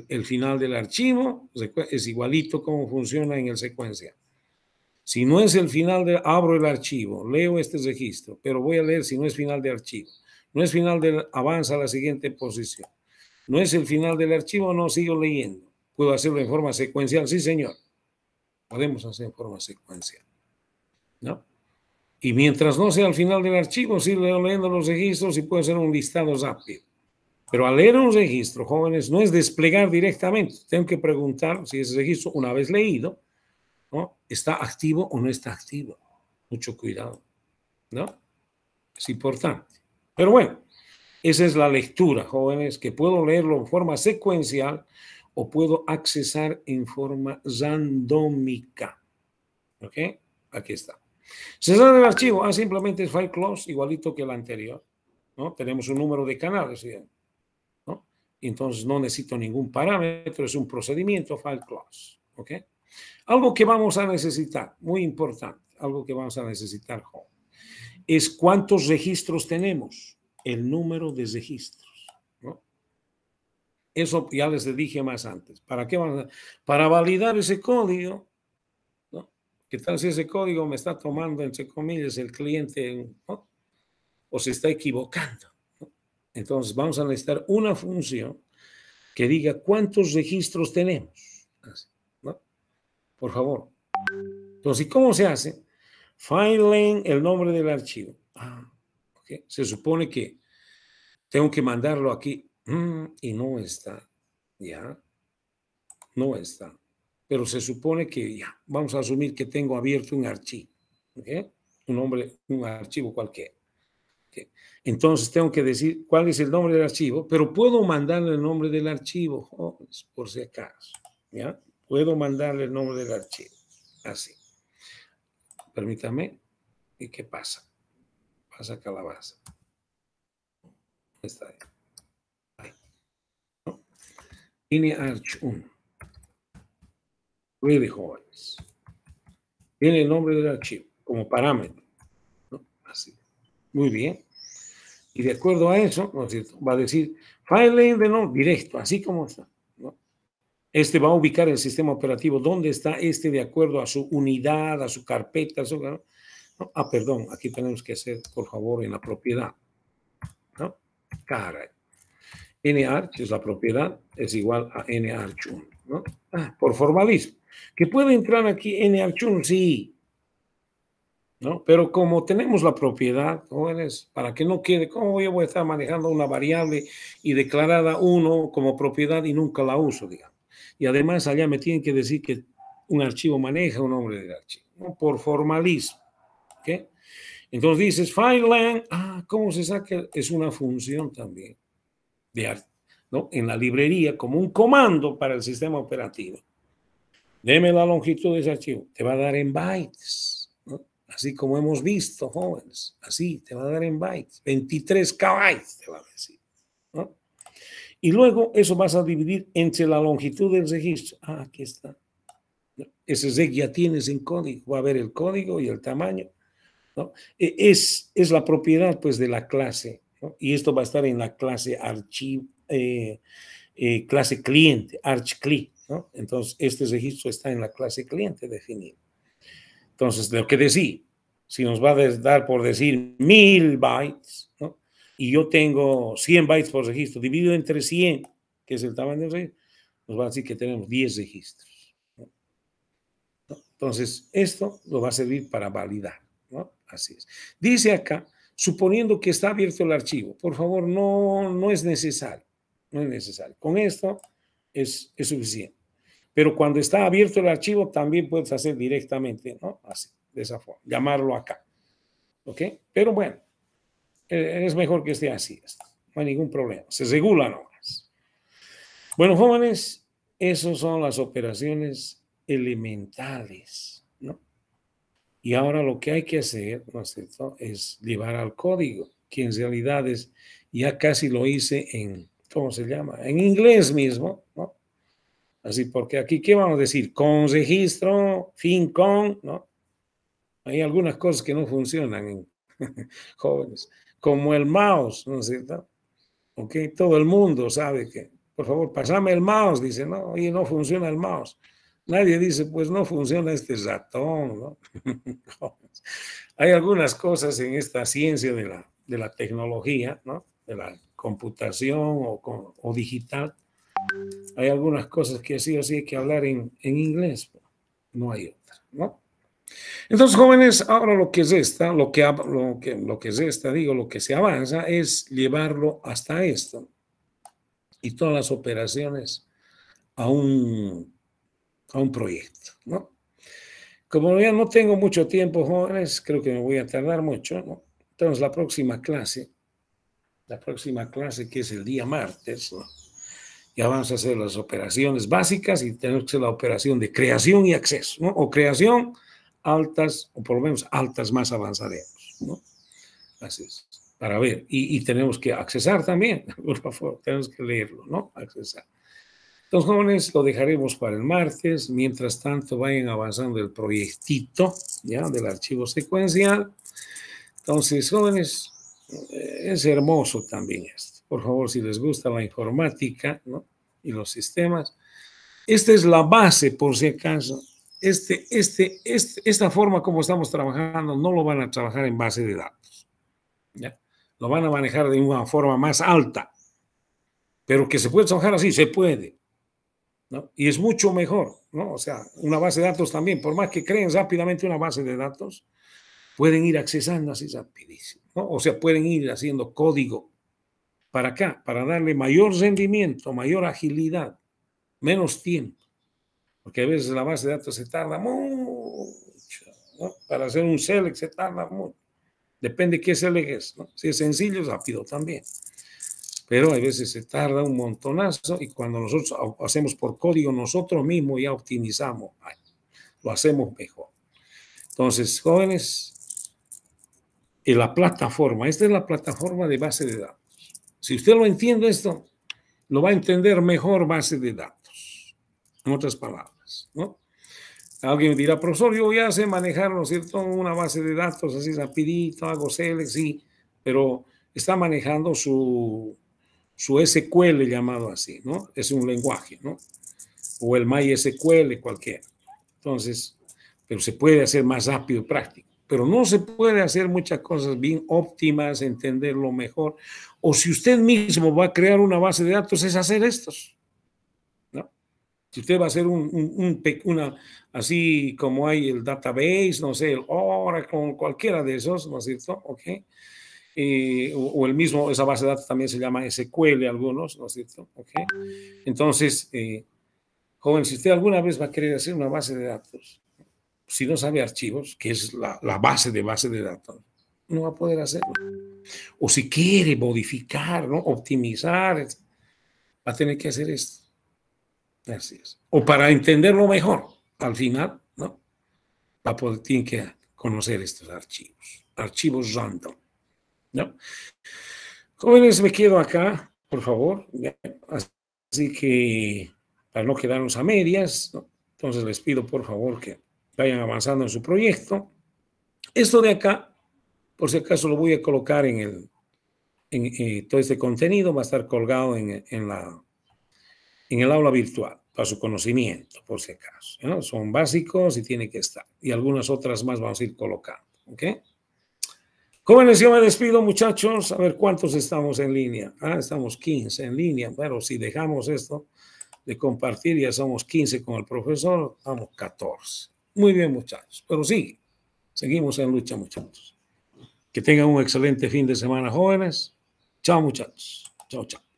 A: El final del archivo es igualito como funciona en el secuencial. Si no es el final abro el archivo, leo este registro, pero voy a leer si no es final de archivo. No es final avanza a la siguiente posición. No es el final del archivo, no sigo leyendo. ¿Puedo hacerlo en forma secuencial? Sí, señor. Podemos hacer en forma secuencial, ¿no? Y mientras no sea al final del archivo, sigo leyendo los registros y puedo hacer un listado rápido. Pero al leer un registro, jóvenes, no es desplegar directamente. Tengo que preguntar si ese registro, una vez leído, ¿no? ¿Está activo o no está activo? Mucho cuidado, ¿no? Es importante. Pero bueno, esa es la lectura, jóvenes, que puedo leerlo en forma secuencial o puedo accesar en forma randómica. ¿Ok? Aquí está. Cerrar el archivo, simplemente es file close, igualito que el anterior, ¿no? Tenemos un número de canales, ¿no? Entonces no necesito ningún parámetro, es un procedimiento file close, ¿ok? Algo que vamos a necesitar, muy importante, algo que vamos a necesitar, es cuántos registros tenemos. el número de registros, ¿no? Eso ya les dije más antes. ¿Para qué van a? Para validar ese código, ¿no? ¿Qué tal si ese código me está tomando, entre comillas, el cliente, ¿no? O se está equivocando, ¿no? Entonces vamos a necesitar una función que diga cuántos registros tenemos, ¿no? Por favor. Entonces, ¿cómo se hace? Filename el nombre del archivo. Okay. Se supone que tengo que mandarlo aquí y no está. Ya, no está. Pero se supone que ya, vamos a asumir que tengo abierto un archivo. ¿Okay? Un archivo cualquiera. ¿Okay? Entonces tengo que decir cuál es el nombre del archivo, pero puedo mandarle el nombre del archivo, por si acaso. ¿Ya? Puedo mandarle el nombre del archivo. Así. Permítame. ¿Y qué pasa? Pasa calabaza. Está ahí. ¿No? Tiene arch1. Really jóvenes. Tiene el nombre del archivo como parámetro, ¿no? Así. Muy bien. Y de acuerdo a eso, ¿no es cierto? Va a decir file de no directo, así como está, ¿no? Este va a ubicar el sistema operativo donde está este de acuerdo a su unidad, a su carpeta, ¿no? Perdón, aquí tenemos que hacer, por favor, en la propiedad, ¿no? Caray. NArch es la propiedad, es igual a NArch1, ¿no? Por formalismo. ¿Que puede entrar aquí NArch1? Sí. ¿No? Pero como tenemos la propiedad, jóvenes, para que no quede, ¿cómo yo voy a estar manejando una variable y declarada 1 como propiedad y nunca la uso, digamos? Y además allá me tienen que decir que un archivo maneja un nombre del archivo, ¿no? Por formalismo, ¿ok? Entonces dices, filelang, ¿cómo se saca? Es una función también, ¿no? En la librería, como un comando para el sistema operativo. Deme la longitud de ese archivo, te va a dar en bytes, ¿no? Así como hemos visto, jóvenes, así te va a dar en bytes, 23 KB te va a decir, ¿no? Y luego eso vas a dividir entre la longitud del registro. Aquí está. Ese reg ya tienes en código, va a ver el código y el tamaño, ¿no? Es la propiedad, pues, de la clase, ¿no? Y esto va a estar en la clase archivo, clase cliente, archcli, ¿no? Entonces, este registro está en la clase cliente definido. Entonces, lo que decía, si nos va a dar por decir 1000 bytes, ¿no? Y yo tengo 100 bytes por registro, dividido entre 100, que es el tamaño del registro, nos va a decir que tenemos 10 registros, ¿no? Entonces, esto lo va a servir para validar, ¿no? Así es. Dice acá, suponiendo que está abierto el archivo, por favor, no es necesario, no es necesario. Con esto es suficiente. Pero cuando está abierto el archivo, también puedes hacer directamente, ¿no? Así, de esa forma, llamarlo acá. ¿Ok? Pero bueno, es mejor que esté así. No hay ningún problema. Se regula nomás. Bueno, jóvenes, esas son las operaciones elementales, ¿no? Y ahora lo que hay que hacer, ¿no es cierto?, es llevar al código, que en realidad es, ya casi lo hice en, ¿cómo se llama? En inglés mismo, ¿no? Así, porque aquí, ¿qué vamos a decir? Con registro, fin con, ¿no? Hay algunas cosas que no funcionan en jóvenes, como el mouse, ¿no es cierto? Ok, todo el mundo sabe que, por favor, pásame el mouse, dice, no, oye, no funciona el mouse. Nadie dice, pues no funciona este ratón, ¿no? Hay algunas cosas en esta ciencia de la tecnología, ¿no? De la computación o digital. Hay algunas cosas que sí o sí hay que hablar en inglés, no hay otra, ¿no? Entonces, jóvenes, ahora lo que resta, lo que resta, digo, lo que se avanza es llevarlo hasta esto y todas las operaciones a un proyecto, ¿no? Como ya no tengo mucho tiempo, jóvenes, creo que me voy a tardar mucho, ¿no? Entonces, la próxima clase, que es el día martes, ¿no? Ya vamos a hacer las operaciones básicas y tenemos que hacer la operación de creación y acceso, ¿no? O creación altas, o por lo menos altas más avanzaremos, ¿no? Así es, para ver. Y tenemos que accesar también, por favor, tenemos que leerlo, ¿no? Accesar. Entonces, jóvenes, lo dejaremos para el martes. Mientras tanto, vayan avanzando el proyectito, ¿ya? Del archivo secuencial. Entonces, jóvenes, Es hermoso también esto. Por favor, si les gusta la informática, ¿no? Y los sistemas, esta es la base, por si acaso. Esta forma como estamos trabajando no lo van a trabajar en base de datos, ¿ya? Lo van a manejar de una forma más alta, pero que se puede trabajar así, se puede, ¿no? Y es mucho mejor, ¿no? O sea, una base de datos también, por más que creen rápidamente una base de datos, pueden ir accesando así rapidísimo, ¿no? O sea, pueden ir haciendo código para acá, para darle mayor rendimiento, mayor agilidad, menos tiempo. Porque a veces la base de datos se tarda mucho, ¿no? Para hacer un select se tarda mucho. Depende qué select es, ¿no? Si es sencillo, es rápido también. Pero a veces se tarda un montonazo y cuando nosotros hacemos por código, nosotros mismos ya optimizamos, lo hacemos mejor. Entonces, jóvenes, y la plataforma, esta es la plataforma de base de datos. Si usted lo entiende esto, lo va a entender mejor base de datos. En otras palabras, ¿no? Alguien dirá, profesor, yo ya sé manejar, ¿no es cierto?, una base de datos así rapidito, hago select, sí, pero está manejando su SQL llamado así, ¿no? Es un lenguaje, ¿no? O el MySQL, cualquiera. Entonces, pero se puede hacer más rápido y práctico. Pero no se puede hacer muchas cosas bien óptimas, entenderlo mejor. O si usted mismo va a crear una base de datos, es hacer estos, ¿no? Si usted va a hacer una, así como hay el database, no sé, el Oracle, cualquiera de esos, ¿no es cierto? ¿Ok? O el mismo, esa base de datos también se llama SQL, algunos, ¿no es cierto? ¿Ok? Entonces, joven, si usted alguna vez va a querer hacer una base de datos, si no sabe archivos, que es la base de datos, no va a poder hacerlo. O si quiere modificar, ¿no? Optimizar, va a tener que hacer esto. Así es. O para entenderlo mejor, al final, ¿no? Va a poder, tiene que conocer estos archivos random, ¿no? Jóvenes, me quedo acá, por favor. Así que, para no quedarnos a medias, ¿no? Entonces les pido, por favor, que vayan avanzando en su proyecto. Esto de acá, por si acaso lo voy a colocar en todo este contenido, va a estar colgado en el aula virtual, para su conocimiento, por si acaso, ¿no? Son básicos y tiene que estar. Y algunas otras más vamos a ir colocando, ¿ok? Jóvenes, yo me despido, muchachos. A ver cuántos estamos en línea. Estamos 15 en línea. Pero si dejamos esto de compartir, ya somos 15 con el profesor, vamos 14. Muy bien, muchachos. Pero sí, seguimos en lucha, muchachos. Que tengan un excelente fin de semana, jóvenes. Chao, muchachos. Chao, chao.